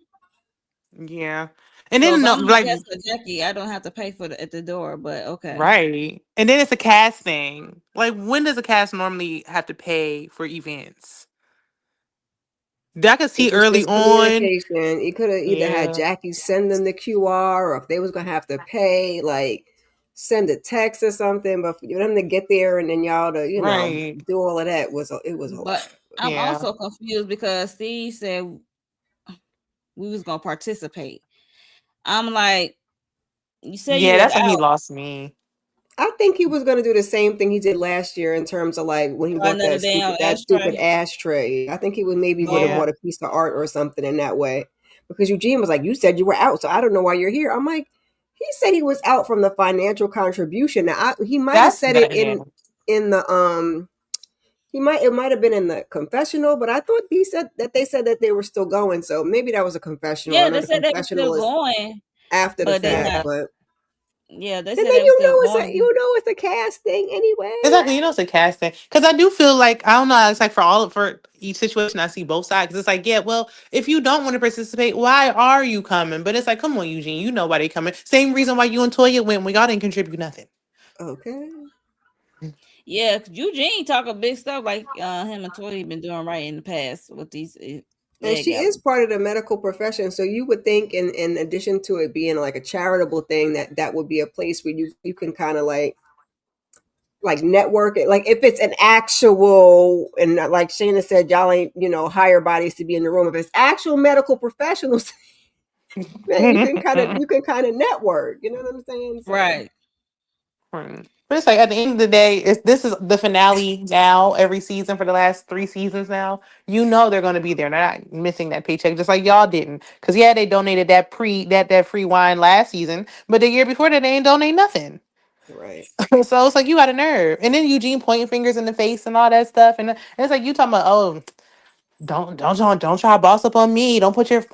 Yeah, and So if then no, I'm a like guest for Jackie, I don't have to pay for at the door. But okay. right, and then it's a cast thing. Like when does a cast normally have to pay for events? I could It see just early on. miscommunication. He could have either had Yeah. Jackie send them the QR, or if they was gonna have to pay, like send a text or something. But for them to get there and then y'all to Right. do all of that was it was a lot. But I'm Yeah. also confused because Steve said we was gonna participate. I'm like, you say you Yeah, was that's when he out. lost me. I think he was going to do the same thing he did last year in terms of like when he Buy bought another damn that stupid ashtray. ashtray. I think he would maybe would have Yeah. bought a piece of art or something in that way. Because Eugene was like, "You said you were out, so I don't know why you're here." I'm like, he said he was out from the financial contribution. Now he might have That's said it that. Yeah. in the it might have been in the confessional, but I thought he said that they said that they were still going. So maybe that was a confessional. I Yeah, know they the said they were still confessional is going, after the but they fact, Yeah. not. but Yeah, they and said then they were still going. it's a cast thing anyway. Exactly, it's a casting because I do feel like I don't know. It's like for each situation, I see both sides. 'Cause it's like, yeah, well, if you don't want to participate, why are you coming? But it's like, come on, Eugene, you know why they coming. Same reason why you and Toya went when y'all didn't contribute nothing. Okay. Yeah, 'cause Eugene talking big stuff like him and Toy been doing right in the past with these And leg she galas. is part of the medical profession, so you would think, in addition to it being like a charitable thing, that that would be a place where you can kind of like network it. Like if it's an actual, and like Shayna said, y'all ain't hire bodies to be in the room. If it's actual medical professionals, man, you can kind of network. You know what I'm saying? So Right. Right. But it's like at the end of the day, this is the finale now every season for the last 3 seasons now. You know they're gonna be there. They're not missing that paycheck just like y'all didn't. Cause yeah, they donated that free wine last season, but the year before that they ain't donate nothing. right. So it's like you got a nerve. And then Eugene pointing fingers in the face and all that stuff. And it's like you talking about, oh, don't try to boss up on me. Don't point your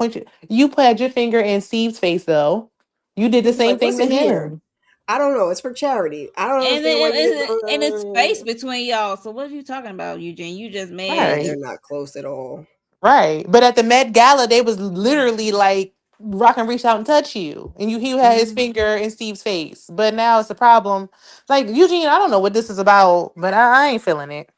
you put your finger in Steve's face though. You did He the was same like, thing "What's to in here?" him. I don't know. It's for charity. I don't And understand why then you didn't and it's space go. between y'all. So what are you talking about, Eugene? You just Yeah, mad. they're Right. not close at all. Right. But at the Met Gala, they was literally like Rock and reach out and touch you. And he had his Mm, finger in Steve's face. But now it's a problem. Like Eugene, I don't know what this is about, but I ain't feeling it.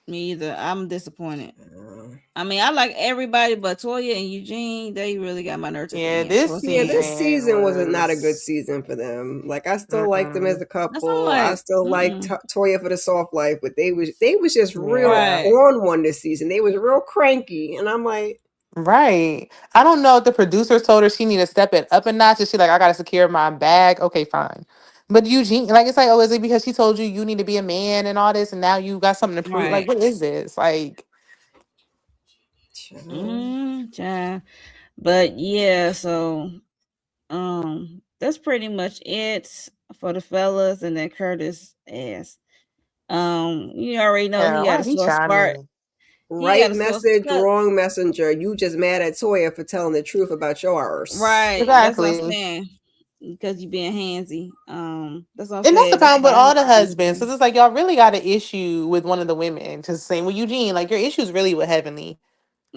me either. I'm disappointed. Uh, I mean, I like everybody but Toya and Eugene. They really got my nerve to the Yeah, end. this Towards the yeah, end. this season season was not a good was season for them. Like I still like them as mm-mm. a That's I'm couple. I like, still like mm-mm. Toya for the soft life, but they was just real Yeah. Right. on one this season. They was real cranky, and I'm like, Right. I don't know if the producers told her she need to step it up a notch. And she like, I gotta secure my bag. Okay, fine. But Eugene, like it's like, oh, is it because she told you you need to be a man and all this, and now you got something to prove? Like, Right. what is this? Like, child. Yeah. But yeah, so that's pretty much it for the fellas, and then Curtis ass. You already know yeah, he got why a he sore chime spot. in? He got Right a sore message, spot. wrong messenger. You just mad at Toya for telling the truth about yours. Right. That's what I'm Exactly. saying. Because you being handsy. That's what I And that's the said. That's problem with about all him the husbands. being Because it's like y'all really got an issue with one of the women. Just same with Eugene. Like your issue is really with Heavenly.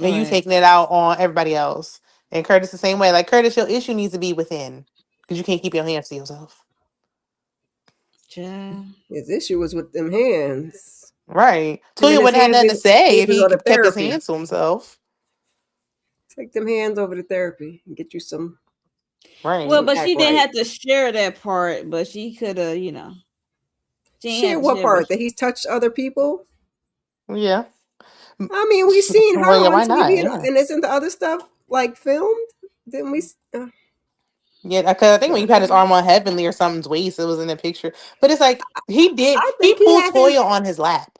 And you right. taking it out on everybody else. And Curtis the same way. Like Curtis, your issue needs to be within. Because you can't keep your hands to yourself. Child. His issue was with them hands. Right. Him Toya and his wouldn't have hands nothing to say need if to go he to kept his therapy. hands to himself. Take them hands over to therapy and get you Well, Right. some but act she didn't right. have to share that part, but she could have, she didn't Share have to what share, but part? That he's touched other people? Yeah. I mean, we seen Well, her yeah, on why not? TV, Yeah. and isn't the other stuff like filmed? Didn't we? Yeah, because I think when you had his Child. arm on Heavenly or something's waist, it was in the picture. But it's like I he think he pulled had Toya on his lap.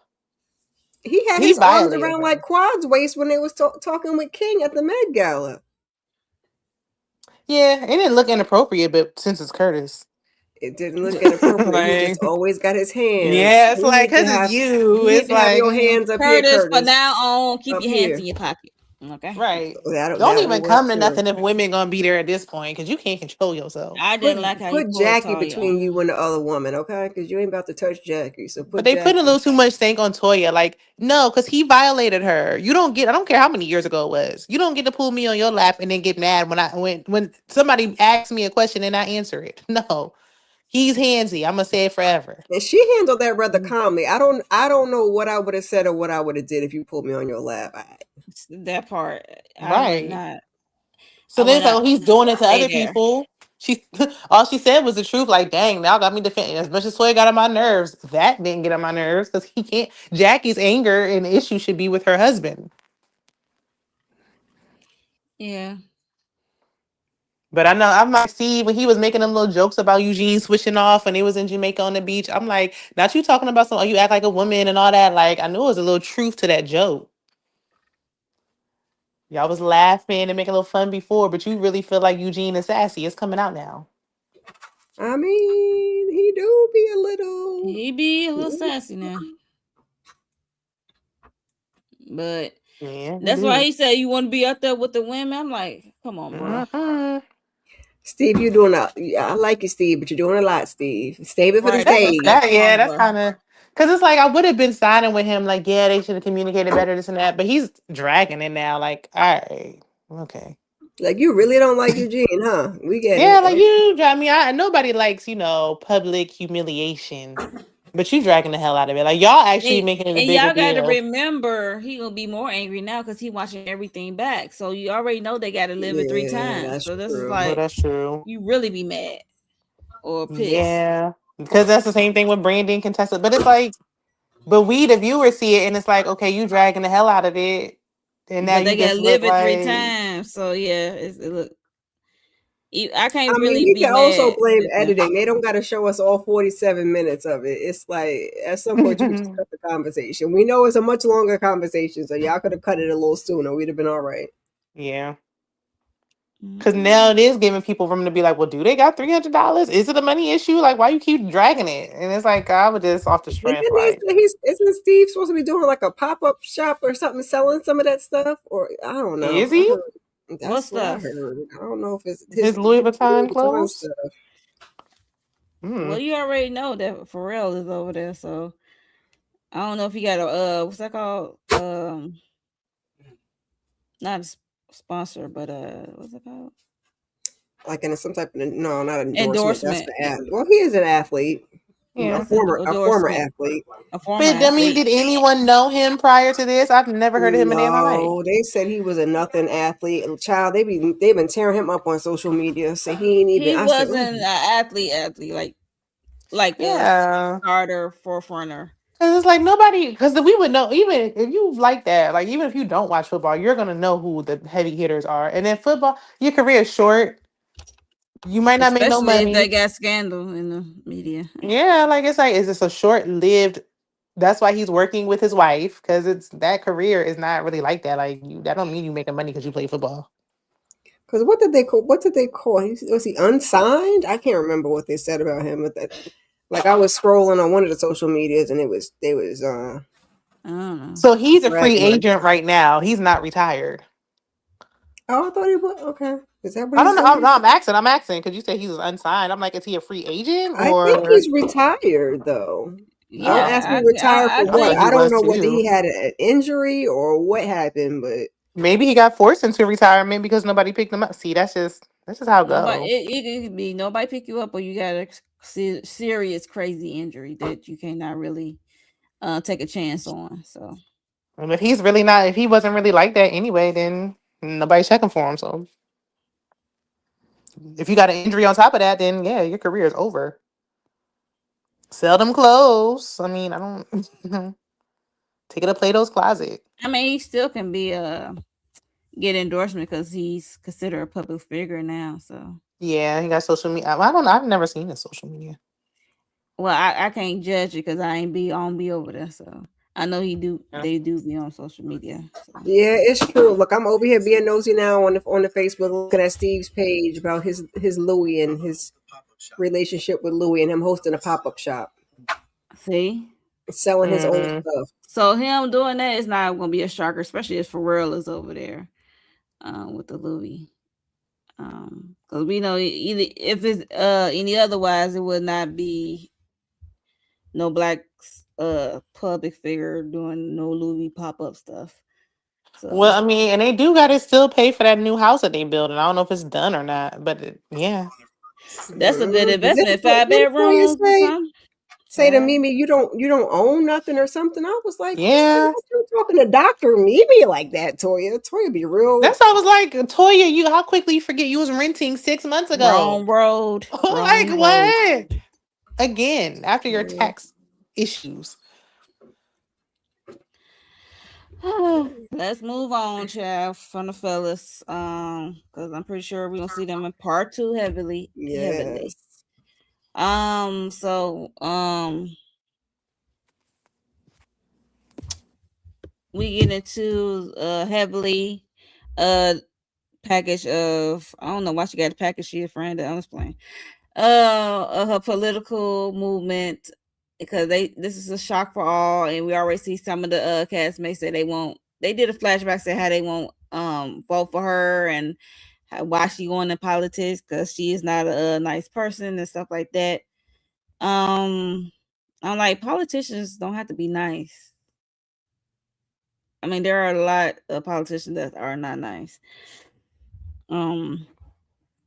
He his arms violated around her. like Quad's waist when they was talking with King at the Met Gala. Yeah, it didn't look inappropriate, but since it's Curtis. It didn't look inappropriate. He just Like, always got his hands. yeah, it's like, because it's you. You need It's to have like, your hands up here, Curtis, for Curtis. now on, keep Up your hands here. in your pocket. Okay. right. Don't That will even work come to too. nothing if women gonna be there at this point, because you can't control yourself. I didn't like how he Put pulled Jackie Talia between you on. and the other woman, okay? Because you ain't about to touch Jackie. So But put they put a little Jackie. too much stank on Toya. Like, no, because he violated her. You don't get. I don't care how many years ago it was. You don't get to pull me on your lap and then get mad when somebody asks me a question and I answer it. No, he's handsy. I'm gonna say it forever. And she handled that rather calmly. I don't know what I would have said or what I would have did if you pulled me on your lap. That part. I would Right. not. So I then would it's like, not oh, he's doing it to stay other there. people. She all she said was the truth. Like, dang, now got me defending. As much as Toya got on my nerves, that didn't get on my nerves because he can't. Jackie's anger and issue should be with her husband. Yeah. But I know I'm like, see, when he was making them little jokes about Eugene switching off when he was in Jamaica on the beach, I'm like, not you talking about some, oh, you act like a woman and all that. Like, I knew it was a little truth to that joke. Y'all was laughing and making a little fun before, but you really feel like Eugene is sassy. It's coming out now. I mean, he do be a little. He be a little sassy now. But Yeah, that's why he said you want to be out there with the women. I'm like, come on, bro. Mm-hmm. Steve, you doing a. I like you, Steve, but you're doing a lot, Steve. Save it for the Right, that's what I stage. said. That, yeah, Come on, that's bro. kind of because it's like I would have been siding with him, like, yeah, they should have communicated better, this and that. But he's dragging it now, like, all right, okay. Like, you really don't like Eugene, huh? We get Yeah, it. like you, I mean, nobody likes, public humiliation, but you dragging the hell out of it. Like y'all actually making it a And bigger y'all got to deal. remember, he gonna be more angry now because he watching everything back. So you already know they got to live it 3 times. So this is Well, like, that's true. you really be mad or pissed. Yeah, because that's the same thing with Brandon contested. But it's like, but we, the viewers, see it, and it's like, okay, you dragging the hell out of it, and now But they you got just to look live it 3 like, times. So yeah, it look. I can't I mean, really we be can mad. also blame with them. editing. They don't got to show us all 47 minutes of it. It's like, at some point, you can just cut the conversation. We know it's a much longer conversation, so y'all could have cut it a little sooner. We'd have been all right. yeah. Because now it is giving people room to be like, well, do they got $300? Is it a money issue? Like, why you keep dragging it? And it's like, I would just off the And strength, then like, isn't Steve supposed to be doing like a pop-up shop or something, selling some of that stuff? Or I don't know. is he? That's what I heard. I don't know if it's His Louis Vuitton clothes? stuff. Well, you already know that Pharrell is over there, so I don't know if he got a what's that called? Not a sponsor, but what's it called? Like in some type of no, not an endorsement. That's well, he is an athlete. Yeah. A former athlete. But I mean, did anyone know him prior to this? I've never heard of him a day in my life. No, they said he was a nothing athlete. Child, they've been tearing him up on social media. So he ain't even. He wasn't an athlete like a starter forerunner. Cause it's like nobody, because we would know, even if you like that, like even if you don't watch football, you're gonna know who the heavy hitters are. And then football, your career is short. You might not make no money. If they got scandal in the media. Yeah, like it's like, is this a short-lived? That's why he's working with his wife, because it's that career is not really like that. Like that don't mean you making money because you play football. Because what did they call? Was he unsigned? I can't remember what they said about him. With that, like I was scrolling on one of the social medias, and they was. I don't know. So he's a free agent right now. He's not retired. Oh, I thought he was. Okay. Is that what I don't know. I'm asking because you said he was unsigned. I'm like, is he a free agent? Or I think he's retired though. Yeah, don't ask me retired for what. I don't know whether he had an injury or what happened, but maybe he got forced into retirement because nobody picked him up. See, that's just how it goes. It could be nobody pick you up, or you got a serious crazy injury that you cannot really take a chance on. So, and if he's really not, if he wasn't really like that anyway, then nobody's checking for him. So, if you got an injury on top of that, then yeah, your career is over. Sell them clothes. I mean, I don't take it to Plato's Closet. I mean, he still can be get endorsement because he's considered a public figure now. So yeah, he got social media. I don't know. I've never seen his social media. Well, I can't judge it because I ain't be over there. So I know he do. Yeah. They do be on social media. So. Yeah, it's true. Look, I'm over here being nosy now on the Facebook, looking at Steve's page about his Louis and his relationship with Louis and him hosting a pop-up shop. See, selling his own stuff. So him doing that is not going to be a shocker, especially if Pharrell is over there with the Louis. Because we know either if it's any otherwise, it would not be no black public figure doing no Louis pop-up stuff. So. Well, I mean, and they do got to still pay for that new house that they building. I don't know if it's done or not, but yeah, that's a good investment. 5 bedrooms. Say to Mimi, you don't own nothing or something. I was like, yeah, you talking to Dr. Mimi like that, Toya. Toya be real. That's why I was like, Toya, you how quickly you forget you was renting 6 months ago. Wrong road. Like what? Again, after your tax issues. Let's move on, child, from the fellas. Because I'm pretty sure we're gonna see them in part two heavily. Yes. So we get into heavily package of, I don't know why she got a package, she a friend that I was playing. Of her political movement, because this is a shock for all, and we already see some of the castmates say they did a flashback, say how they won't vote for her, and why she going in politics, because she is not a nice person and stuff like that. I'm like, politicians don't have to be nice. I mean, there are a lot of politicians that are not nice.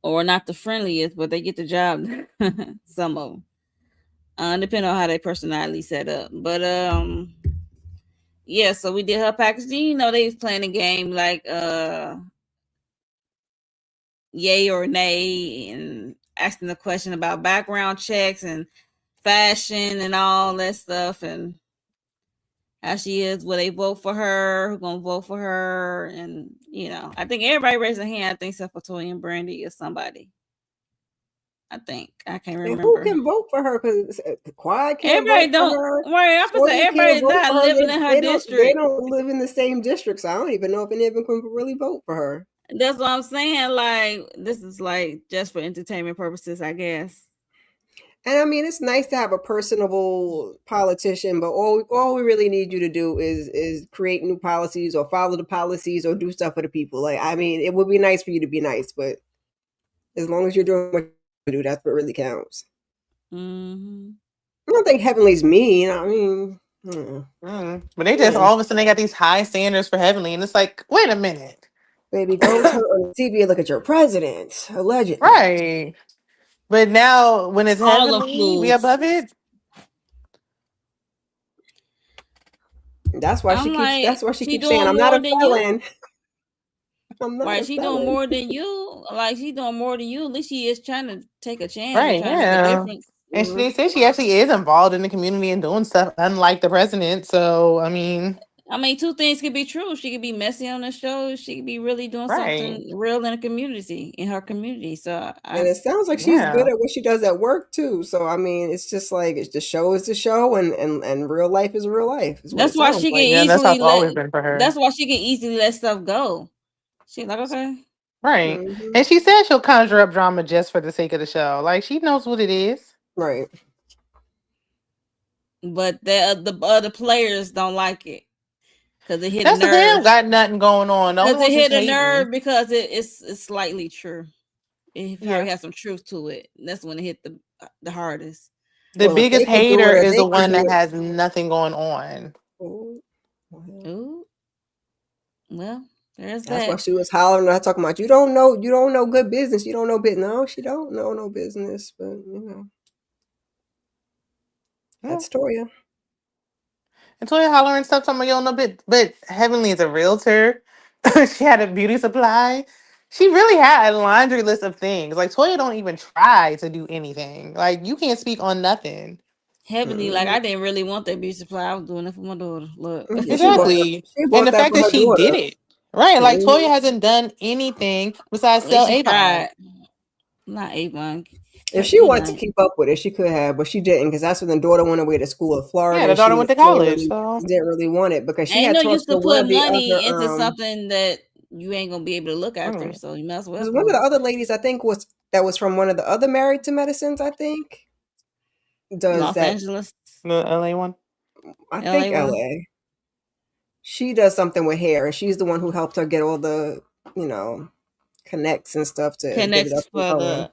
Or not the friendliest, but they get the job. Some of them, depending on how their personality set up. But yeah. So we did her package. You know, they was playing a game like yay or nay, and asking the question about background checks and fashion and all that stuff, and how she is. Will they vote for her? Who gonna vote for her? And I think everybody raised their hand. I think except for Toy and Brandy or somebody. I think I can't And remember. who can vote for her? Because Quiet can't Everybody vote for don't. her. Right, I'm gonna say Toya everybody can't vote not for her. living in her They district. don't live in the same district, so I don't even know if any of them can really vote for her. That's what I'm saying. Like, this is like just for entertainment purposes, I guess. And I mean, it's nice to have a personable politician, but all we really need you to do is create new policies or follow the policies or do stuff for the people. Like, I mean, it would be nice for you to be nice, but as long as you're doing what you do, that's what really counts. Mm-hmm. I don't think Heavenly's mean. I mean, But they just all of a sudden they got these high standards for Heavenly, and it's like, wait a minute, baby, go turn on the TV and look at your president, allegedly. right? But now when it's All the Heavenly, we fools. above it. That's why I'm she keeps. like, That's why she she keeps doing saying, "I'm not more a than you. felon." I'm not Right, a she felon. doing more than you. Like, she doing more than you. At least she is trying to take a chance and Right, trying to make a yeah. difference. And they say she actually is involved in the community and doing stuff, unlike the president. So, I mean, I mean, two things could be true. She could be messy on the show. She could be really doing right. something real in her community. So, And it sounds like she's good at what she does at work too. So I mean, it's just like the show is the show, and real life is real life. Is what that's it why sounds she can like. Yeah, that's how easily it's always been for her. That's why she can easily let stuff go. She's like, okay, Right. Mhm. And she said she'll conjure up drama just for the sake of the show. Like, she knows what it is. Right. but the other players don't like it because it hit That's a the thing. They don't nerve. got nothing going on. The only Because it ones hit just a nerve hating. because it's slightly true. It probably Yeah. has some truth to it. That's when it hit the hardest. The Well, if biggest they can do hater it, is they the can one do that it. has nothing going on. Oh, well, Ooh, well, there's that's why that. she was hollering. Not talking about you don't know good business. You don't know business. No, she don't know no business. But Yeah. that's Toya. And Toya hollering stuff talking about you don't know bit. But Heavenly is a realtor. She had a beauty supply. She really had a laundry list of things. Like, Toya don't even try to do anything. Like, you can't speak on nothing. Heavenly, like, I didn't really want that beauty supply. I was doing it for my daughter. Look. Yeah, Exactly. she And bought the that fact for that her she did daughter. it. Right. Like, Mhm. Toya hasn't done anything besides At sell least she Avon. tried. Not Avon. If she Good wanted to night. keep up with it, she could have, but she didn't because that's when the daughter went away to school in Florida. Yeah, the and daughter went to college. didn't really want it because she Ain't had no talked use to to one put of the money into other. something that you ain't gonna be able to look after. Mm. So you might as well. One of the other ladies, I think, was from one of the other Married to Medicines. I think does Los that. Angeles, The LA one. I LA think one. LA. She does something with hair, and she's the one who helped her get all the connects and stuff to get it up Connects and for going.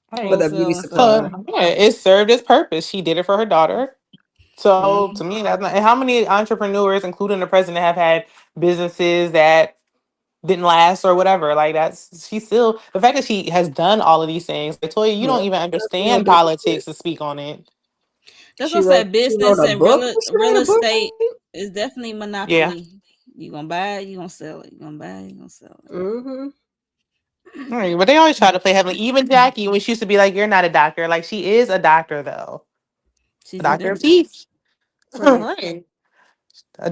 Right. For the beauty wholesale and supply. stuff. So yeah, it served its purpose. She did it for her daughter. So to Mhm. me, that's not. And how many entrepreneurs, including the president, have had businesses that didn't last or whatever? Like, that's she still the fact that she has done all of these things. Like, Toya, you don't even understand politics to speak on it. That's She what I wrote. said. She wrote Business a and book. Did she real write a book? estate is definitely monopoly. Yeah. You gonna buy it, you gonna sell it. You gonna buy it, you gonna sell it. Mm-hmm. Right, but they always try to play heavily. Even Jackie, when she used to be like, "You're not a doctor." Like, she is a doctor, though. She's A a doctor of dentist. teeth. Right. Right.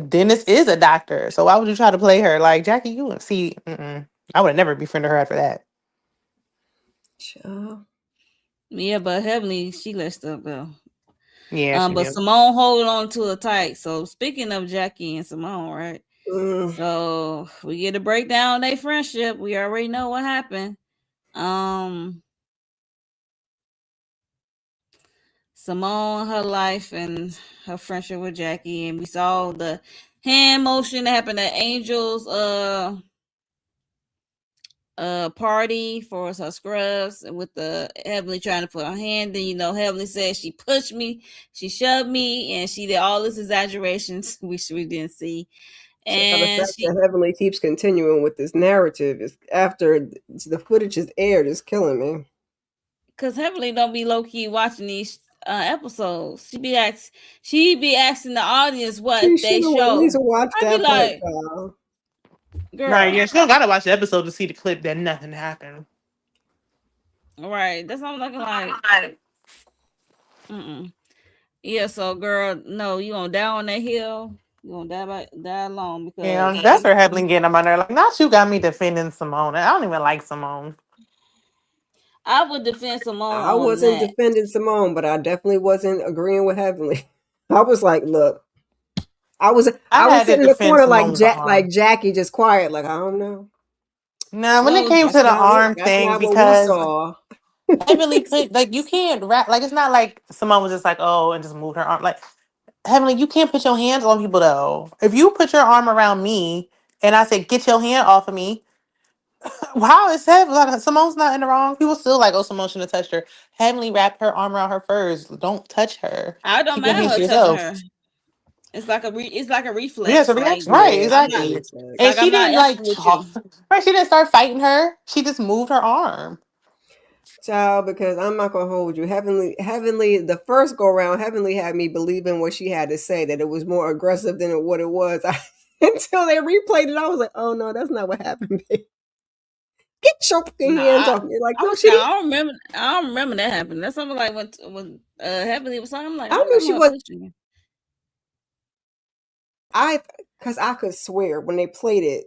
Dennis is a doctor, so why would you try to play her like Jackie? You see, I would have never befriended her after that. Child. Yeah, but Heavenly, she let stuff go. Yeah, she But did. Simone hold on to her tight. So speaking of Jackie and Simone, right? Mm. So we get a breakdown of their friendship. We already know what happened. Simone, her life and her friendship with Jackie, and we saw the hand motion that happened at Angel's party for her scrubs with the Heavenly trying to put her hand. Then Heavenly said she pushed me, she shoved me, and she did all this exaggerations which we didn't see. Child, the And fact that Heavenly keeps continuing with this narrative is after the footage is aired is killing me. Because Heavenly don't be low key watching these episodes. She be asking the audience what She they should have at show. least watched I be that part, like, child. girl, Right? Yeah, she don't gotta watch the episode to see the clip that nothing happened. right? That's what I'm looking like. Yeah, so girl, no, you gonna die on that hill. You gonna die alone because Yeah, that's her Heavenly getting them on there. Like, not you got me defending Simone. I don't even like Simone. I would defend Simone I on wasn't that. defending Simone, but I definitely wasn't agreeing with Heavenly. I was like, look, I was had to sitting in the defend corner like Simone with the arm. Jackie, just quiet, like I don't know. No, when it No, came to the arm That's thing, not what we because saw. Heavenly put like you can't rap like it's not like Simone was just like, oh, and just moved her arm. Like Heavenly, you can't put your hands on people though. If you put your arm around me and I said, get your hand off of me, wow, it's Heavenly. Like, Simone's not in the wrong. People still like, oh, Simone shouldn't have touched her. Heavenly wrapped her arm around her first. Don't touch her. I don't Keep your mind hands her to touching yourself. her. It's like a Yeah, it's reflex. a Like reaction. Right, Yeah, I'm it's not exactly. reflex. And like she I'm not didn't like effing with you. talk. Right, she didn't start fighting her. She just moved her arm. Child, because I'm not gonna hold you. Heavenly, the first go round, Heavenly had me believing what she had to say, that it was more aggressive than what it was. Until they replayed it, I was like, oh no, that's not what happened, babe. Get your fucking No, hands off me. Like, I no, was she saying, didn't. I don't remember that happening. That's something like when Heavenly was talking. I'm like, I I don't knew she remember her was. pushing you. Because I could swear when they played it,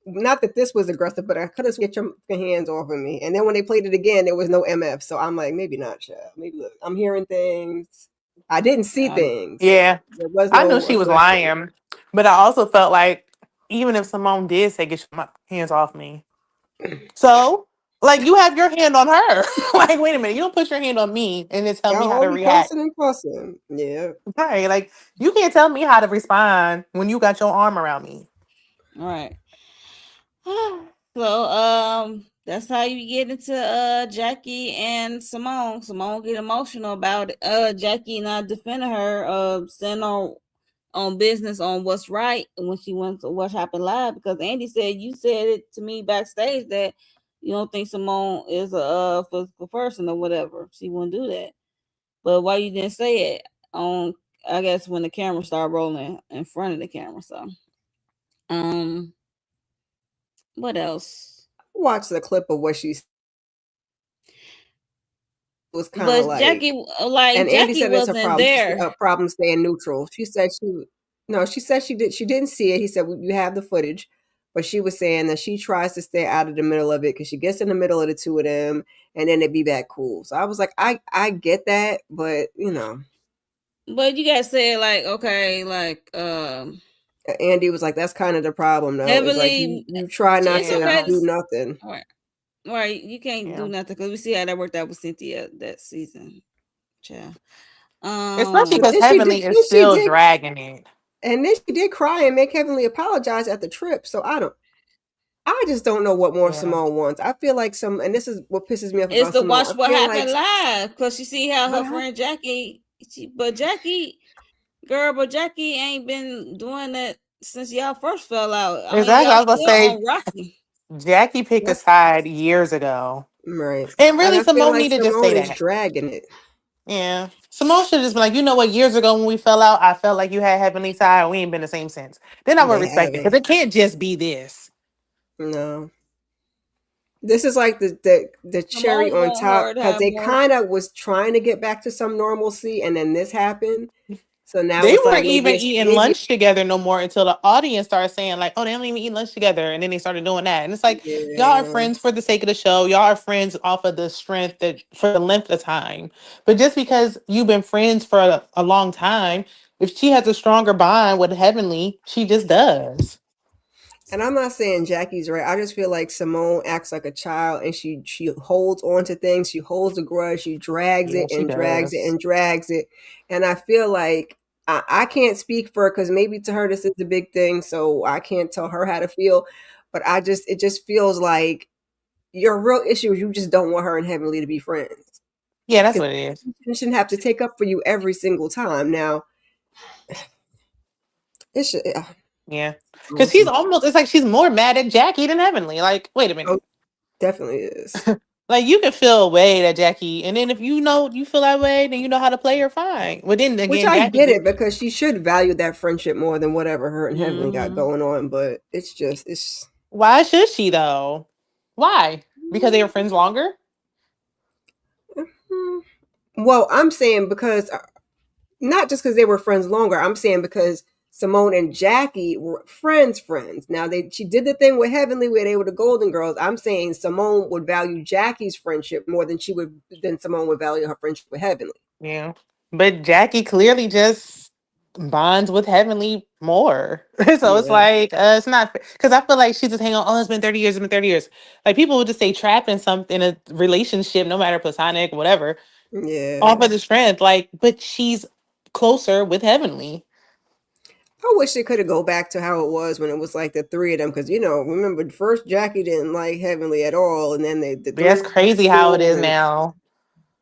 not that this was aggressive, but I could have get your fucking hands off of me. And then when they played it again, there was no MF. So I'm like, maybe not, child. Maybe look, I'm hearing things. I didn't see things. Yeah, There was I knew no she was aggression. lying, but I also felt like even if Simone did say, get your hands off me. So, like, you have your hand on her. Like, wait a minute, you don't put your hand on me and then tell me Y'all how to only react. cussing and fussing. Yeah. Right, like, you can't tell me how to respond when you got your arm around me. Right. So that's how you get into Jackie and Simone. Simone get emotional about it. Jackie not defending her, standing on business on what's right when she went to What Happened Live, because Andy said you said it to me backstage that you don't think Simone is a physical person or whatever. She wouldn't do that. But why you didn't say it on, I guess, when the camera started rolling in front of the camera. So what else? Watch the clip of what she was kind of But Jackie, and Andy Jackie said it's wasn't there. a problem staying neutral. She said she said she didn't see it. He said you have the footage, but she was saying that she tries to stay out of the middle of it because she gets in the middle of the two of them and then they be back cool. So I was like, I get that, but But you guys said like, okay, like Andy was like, that's kind of the problem though. It's like heavily, you try not it's to okay. do nothing. Right, you can't Yeah. do nothing because we see how that worked out with Cynthia that season. Child. Especially because Then Heavenly is she still did, dragging it. and then she did cry and make Heavenly apologize at the trip. So I just don't know what more Yeah. Simone wants. I feel like and this is what pisses me off It's about to Simone. watch what happened Like, live because you see how her friend Jackie, but Jackie ain't been doing that since y'all first fell out. I mean, Exactly. I y'all was about to still say, on Rocky. Jackie picked a side years ago. right. And And really, I feel Simone like needed to say Simone is that. dragging it. Yeah. Simone should have just been like, you know what, years ago when we fell out, I felt like you had Heavenly side. We ain't been the same since. Then I would They respect it. haven't. Because it can't just be this. No. This is like the cherry Simone on want top her to because have they more. kind of was trying to get back to some normalcy, and then this happened. So now They it's like weren't even maybe eating lunch together no more until the audience started saying, like, oh, they don't even eat lunch together. And then they started doing that. And it's like, y'all are yeah. friends for the sake of the show. Y'all are friends off of the strength that for the length of time. But just because you've been friends for a long time, if she has a stronger bond with Heavenly, she just does. And I'm not saying Jackie's right. I just feel like Simone acts like a child, and she holds on to things. She holds a grudge. She drags Yeah, it she and drags it does. and drags it. And I feel like I can't speak for her because maybe to her this is the big thing, so I can't tell her how to feel. But it just feels like your real issue is you just don't want her and Heavenly to be friends. Yeah, that's Because what it is. she shouldn't have to take up for you every single time. Now it should. Yeah. We'll Because she's see. almost, it's like she's more mad at Jackie than Heavenly. Like, wait a Oh, minute. definitely is. Like you can feel a way that Jackie, and then if you know you feel that way, then you know how to play her fine. But then Which again, I Jackie get just it because she should value that friendship more than whatever her and Heavenly got Mm-hmm. going on. But it's just it's. why should she though? Why? Because they were friends longer? Hmm. Well, I'm saying because not just because they were friends longer. I'm saying because Simone and Jackie were friends. Now she did the thing with Heavenly where they were the Golden Girls. I'm saying Simone would value Jackie's friendship more than Simone would value her friendship with Heavenly. Yeah. But Jackie clearly just bonds with Heavenly more. So it's Yeah, like, it's not because I feel like she's just hanging on, oh, it's been 30 years, it's been 30 years. Like people would just say trapped in something, in a relationship, no matter platonic, whatever, off yeah. of the strength. Like, but she's closer with Heavenly. I wish they could have go back to how it was when it was like the three of them because remember first Jackie didn't like Heavenly at all, and then the But three that's of them crazy were how it cool, is and now.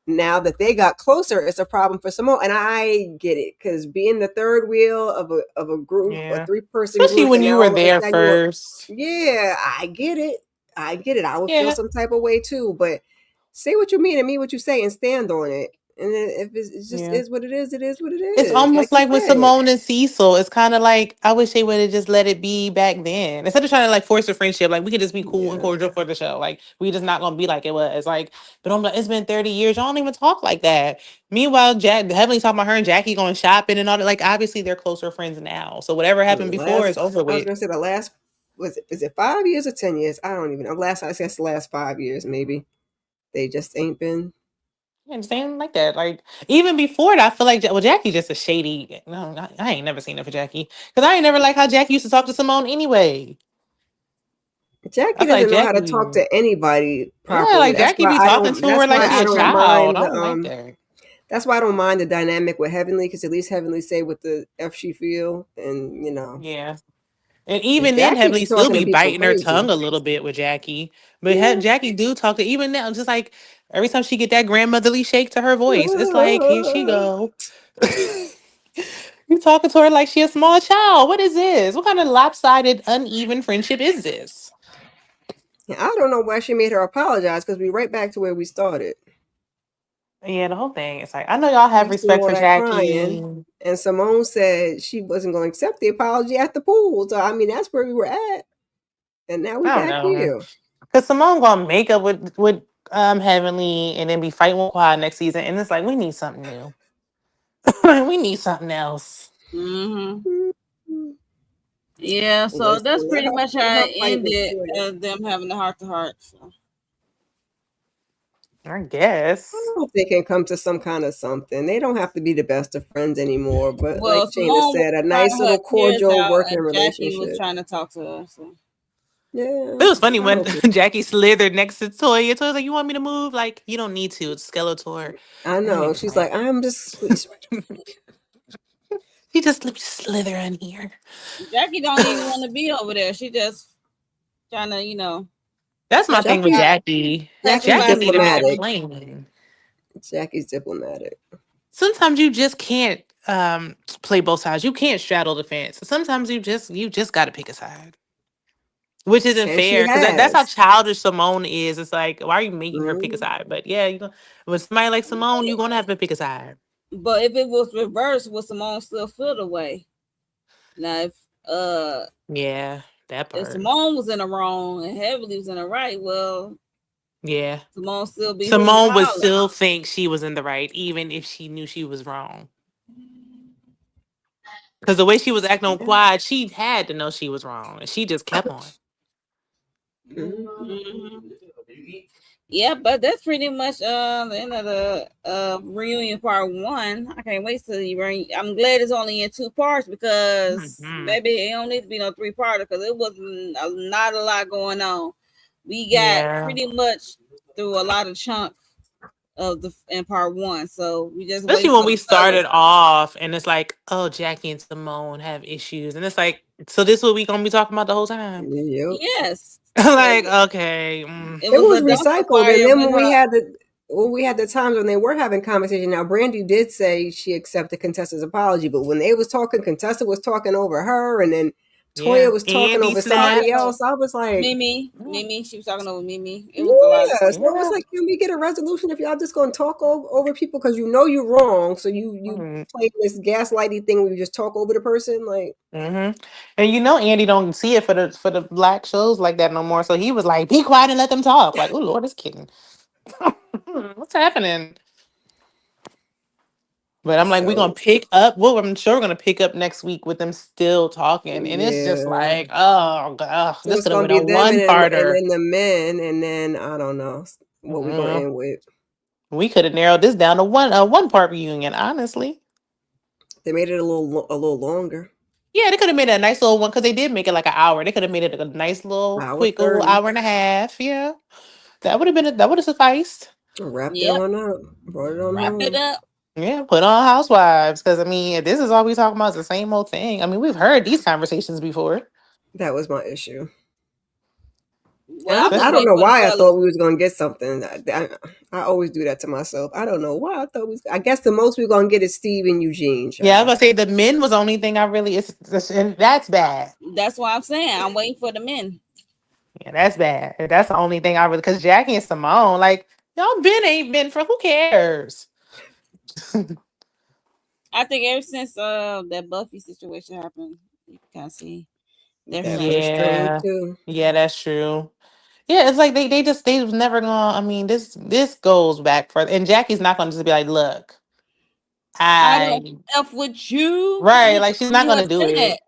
now that they got closer, it's a problem for Simone, and I get it because being the third wheel of a group, a Yeah. 3-person Especially group, when and you now were all of a there sudden you're, first. yeah, I get it, I get it. I would feel Yeah. some type of way too, but say what you mean and mean what you say and stand on it. And then if it's just Yeah. is what it is, it is what it It's is. Like almost you like with said, Simone and Cecil. It's kind of like I wish they would have just let it be back then. Instead of trying to like force a friendship, like we could just be cool and yeah, cordial for the show. Like we just not gonna be like it was. Like, but I'm like, it's been 30 years. Y'all don't even talk like that. Meanwhile, Heavenly talking about her and Jackie going shopping and all that. Like obviously they're closer friends now. So whatever happened before is over I was with. gonna say the last is it 5 years or 10 years? I don't even know. I guess the last 5 years maybe. They just ain't been. And same like that. Like even before that, I feel like Jackie just a shady. No, I ain't never seen it for Jackie because I ain't never like how Jackie used to talk to Simone anyway. I Jackie feel like doesn't know how to talk Jackie. to anybody Yeah, properly. like Jackie be talking to her That's like why she I a don't child. mind I the don't like that. that's why I don't mind the dynamic with Heavenly because at least Heavenly say what the f she feel, and Yeah. And 'cause even then, Jackie Heavenly be still talking to be people biting her crazy. tongue a little bit with Jackie. But Yeah. Jackie do talk to even now, just like every time she get that grandmotherly shake to her voice, it's like, here she go. You talking to her like she a small child. What is this? What kind of lopsided, uneven friendship is this? I don't know why she made her apologize because we right back to where we started. Yeah, the whole thing. It's like I know y'all have After respect all for that Jackie. crying, and Simone said she wasn't going to accept the apology at the pool. So I mean, that's where we were at, and now we I don't back know. here. Cause Simone gonna make up with Heavenly and then be fighting with Quad next season. And it's like we need something new. We need something else. Mm-hmm. Mhm. Yeah, so Listen, that's pretty much how let her it fight with ended. Twitter. Them having the heart to heart. So. I I guess. hope they can come to some kind of something. They don't have to be the best of friends anymore, but like Well, Shayna Simone was said, a nice crying her little tears cordial out, working and Jackie was relationship. trying to talk to her. So. It Yeah, was funny I when hope. Jackie slithered next to Toya. Toya's like, "You want me to move? Like, you don't need to. It's Skeletor." I That made know. me She's laugh. like, I'm just please. You just let me slither in here. Jackie don't even want to be over there. She just trying to, That's my pass thing with Jackie, by, Jackie. Jackie's the Jackie need to be time. diplomatic. complaining. Jackie's diplomatic. Sometimes you just can't play both sides. You can't straddle the fence. Sometimes you just got to pick a side, which isn't And she fair because that's how has. childish Simone is. It's like, why are you making her pick a Mhm. side? But yeah, with somebody like Simone, you're gonna have to pick a side. But if it was reversed, would Simone still feel the way? Now, uh, Yeah, that if part. Simone was in the wrong and Heavenly was in the right, well, Yeah, Simone still be hooting and Simone would hollering. still think she was in the right, even if she knew she was wrong. Because the way she was acting on Yeah. Quad, she had to know she was wrong, and she just kept on. Mhm. Mhm. Yeah, but that's pretty much the end of the reunion part one. I can't wait till you I'm glad it's only in two parts because Hmm. maybe it don't need to be no three parter because it wasn't not a lot going on. We got Yeah. pretty much through a lot of chunk of the in part one, so we just Especially waiting when for we the others. started off, and it's like, oh, Jackie and Simone have issues, and it's like, so this what we gonna be talking about the whole time? Yep. Yes, Like, okay, it It was was a dumpster recycled, and fire then with her. when we had the times when they were having conversation. Now, Brandy did say she accepted Contessa's apology, but when they was talking, Contessa was talking over her, and then yeah. Toya was talking Andy over She was somebody talking snapped. over else. I was like, Yeah. Mimi. She was talking over Mimi. It was a lot of yeah. So I was Yeah. like, can we get a resolution if y'all just gonna talk over people because you know you're wrong, so you play this gaslighty thing where you just talk over the person, like. Mm-hmm. And you know, Andy don't see it for the black shows like that no more. So he was like, "Be quiet and let them talk." Like, oh Lord, this kitten. What's happening? But I'm like, we're gonna So pick up. Well, I'm sure we're gonna pick up next week with them still talking, and it's just yeah. like, oh god, So this it's could have gonna been be a them one and parter. then the men, and then I don't know what we're gonna Mm-mm. end with. We could have narrowed this down to one part reunion. Honestly, They made it a little longer. yeah, they could have made it a nice little one because they did make it like an hour. They could have made it a nice little Hour quick little 30. hour and a half. Yeah, that would have been that would have sufficed. Wrapped it yep. on up. Brought it on Wrap it home. up. Yeah, put on Housewives because I mean, if this is all we talking about. It's the same old thing. I mean, we've heard these conversations before. That was my issue. And Well, I'm I just don't Especially, waiting know for the why I fellas. thought we was gonna get something. I always do that to myself. I don't know why I thought we. I guess the most we're gonna get is Steve and Eugene, yeah, I was child. gonna say the men was the only thing I really and that's bad. That's why I'm saying I'm waiting for the men. Yeah, that's bad. That's the only thing I really because Jackie and Simone, like y'all been ain't been for who cares? I think ever since that Buffy situation happened, you can kind of see their That friendship. pushed them Yeah, too. yeah, that's true. Yeah, it's like they was never gonna. I mean, this goes back further, and Jackie's not gonna just be like, look, I don't I f with you. right, like she's not You gonna have do said it. that.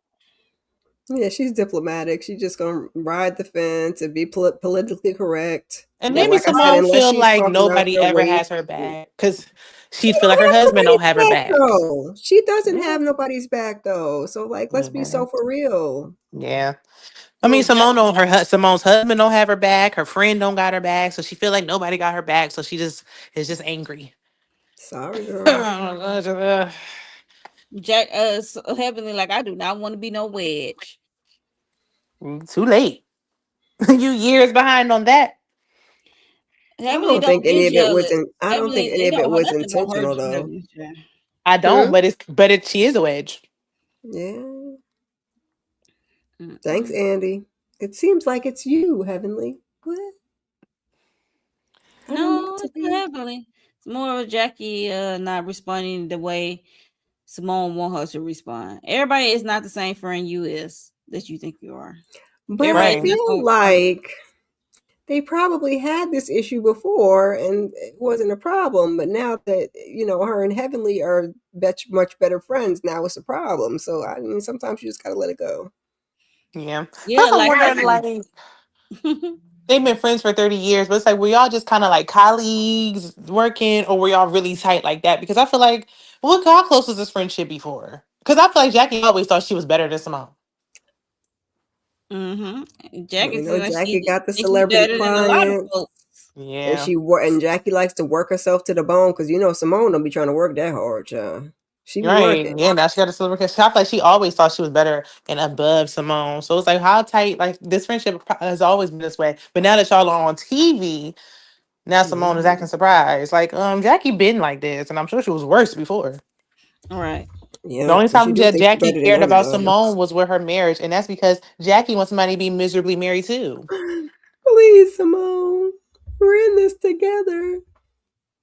Yeah, she's diplomatic. She's just gonna ride the fence and be politically correct. And And That's maybe like I fine. said, Simone unless feel she's like talking about nobody their ever race. has her She back because she'd feel like her don't have husband don't nobody's have her back back. though. She doesn't Yeah, have nobody's back though. So like, let's be yeah. so for real. Yeah. I mean, Well, Jack, Simone's husband don't have her back. Her friend don't got her back, so she feel like nobody got her back. So she just is just angry. Sorry, girl. Ugh. Jack, Heavenly, like I do not want to be no wedge. Too late. You years behind on that. Heavenly don't I don't think Heavenly. any It of it don't was nothing gonna hurt intentional you, though. Heavenly. Jack. I don't, Hmm? but she is a wedge. Yeah. Thanks, Mm-mm. Andy. It seems like it's you, Heavenly. What? I didn't mean No, to it's be. Heavenly. It's more of Jackie not responding the way Simone want her to respond. Everybody is not the same friend you is that you think you are. But I Everybody's Right. not feel gonna like they probably had this issue before and it wasn't a problem. But now that, her and Heavenly are much better friends, now it's a problem. So, I mean, sometimes you just got to let it go. Yeah. yeah, Plus, I'm like wondering, like, they've been friends for 30 years, but it's like, were y'all just kind of like colleagues working, or were y'all really tight like that? Because I feel like, how close was this friendship before? Because I feel like Jackie always thought she was better than Simone. Jackie You seems know, like Jackie got the she's celebrity better than a lot of clients. folks. And Yeah. and Jackie likes to work herself to the bone because Simone don't be trying to work that hard, child. She be Right. working. Yeah, now she got a silver because I feel like she always thought she was better and above Simone. So it's like how tight, like this friendship has always been this way. But now that y'all are on TV, now Simone is acting Mhm. surprised. Like, Jackie been like this, and I'm sure she was worse before. All right. The Yeah, only but she time do that think she's Jackie better than cared about everybody. Simone was with her marriage, and that's because Jackie wants somebody to be miserably married too. Please, Simone, we're in this together.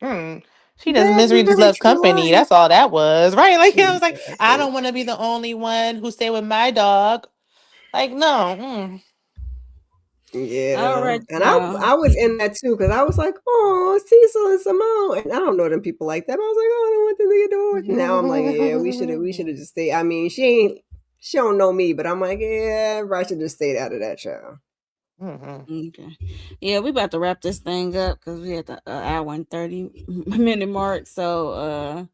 Hmm. She does Bad misery just marriage loves for company. life. That's all that was, right? Like I was like, I Exactly. don't want to be the only one who stay with my dog. Like, no. Yeah, right, and y'all. I was in that too because I was like, oh, Cecil and Simone, and I don't know them people like that. I was like, oh, I don't want them to get doing. Now I'm like, yeah, we should have just stayed. I mean, she don't know me, but I'm like, yeah, I should just stayed out of that show. Mhm. Okay. Yeah, we about to wrap this thing up because we at the hour and 30 minute mark. So,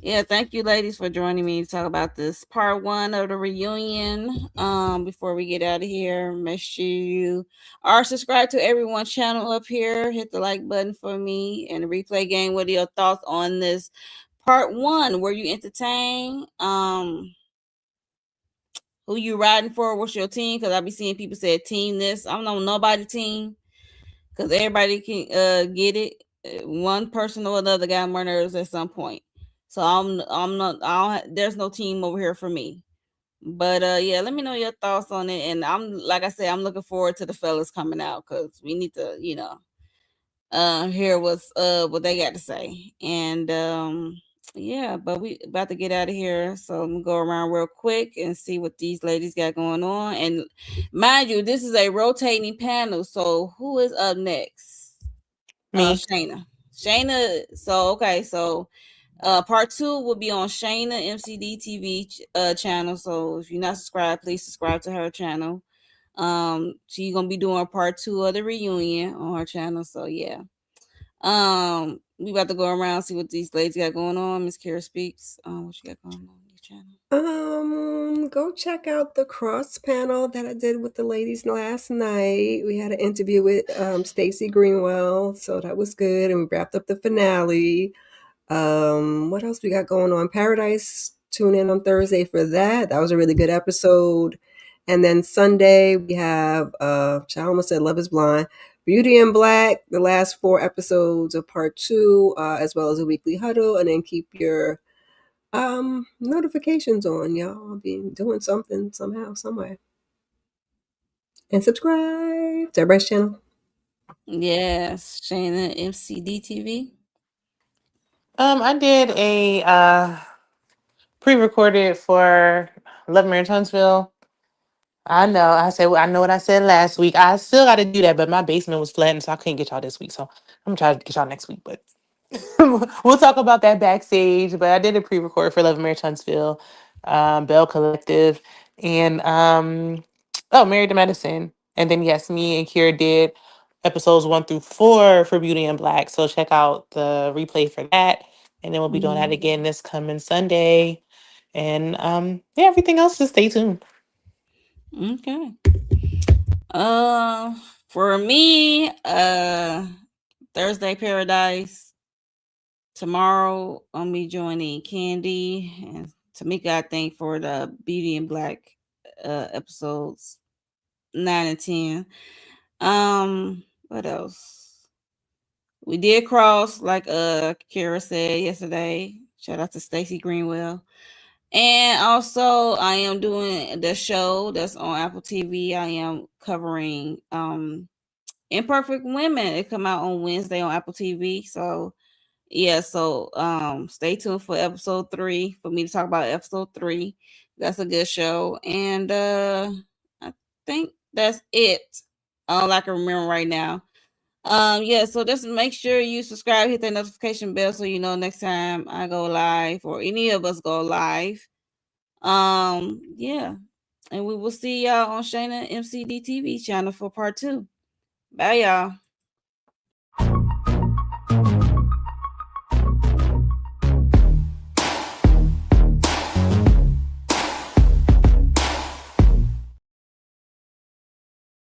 yeah, thank you, ladies, for joining me to talk about this part one of the reunion. Before we get out of here, make sure you are subscribed to everyone's channel up here. Hit the like button for me and the replay game. What are your thoughts on this part one? Were you entertained? Who you riding for? What's your team? Because I be seeing people say team this. I don't know nobody team because everybody can get it. One person or another got on my nerves at some point. So I'm not. There's no team over here for me. But yeah, let me know your thoughts on it. And I'm like I said, I'm looking forward to the fellas coming out because we need to, hear what they got to say. And yeah, but we about to get out of here, so I'm gonna go around real quick and see what these ladies got going on. And mind you, this is a rotating panel, so who is up next? Me. Shayna. So okay, so part two will be on Shayna MCD TV channel. So if you're not subscribed, please subscribe to her channel. She's gonna be doing part two of the reunion on her channel. So yeah. We about to go around see what these ladies got going on. Miss Kara speaks. What you got going on your channel? Go check out the cross panel that I did with the ladies last night. We had an interview with Stacey Greenwell, so that was good, and we wrapped up the finale. What else we got going on? Paradise. Tune in on Thursday for that. That was a really good episode. And then Sunday we have I almost said Love is Blind. Beauty in Black, the last 4 episodes of part 2, as well as a weekly huddle, and then keep your notifications on, y'all. I'll be doing something somehow, somewhere. And subscribe to everybody's channel. Yes, Shayna MCD TV. I did a pre-recorded for Love Mary Huntsville. I know. I know what I said last week. I still got to do that, but my basement was flooding, so I couldn't get y'all this week. So I'm gonna try to get y'all next week. But we'll talk about that backstage. But I did a pre-record for Love Mary Huntsville, Bell Collective, and Married to Medicine. And then yes, me and Kira did episodes 1 through 4 for Beauty in Black. So check out the replay for that. And then we'll be doing that again this coming Sunday. And yeah, everything else, just stay tuned. Okay. For me, Thursday Paradise. Tomorrow, I'll be joining Candy and Tamika, I think, for the Beauty in Black episodes 9 and 10. What else? We did cross, like Kara said yesterday. Shout out to Stacey Greenwell. And also I am doing the show that's on Apple TV. I am covering Imperfect Women. It come out on Wednesday on Apple TV. So yeah, so stay tuned for episode 3 for me to talk about episode 3. That's a good show. And I think that's it. All I can remember right now. Yeah, so just make sure you subscribe, hit that notification bell so you know next time I go live or any of us go live. Yeah. And we will see y'all on Shayna MCD TV channel for part 2. Bye y'all.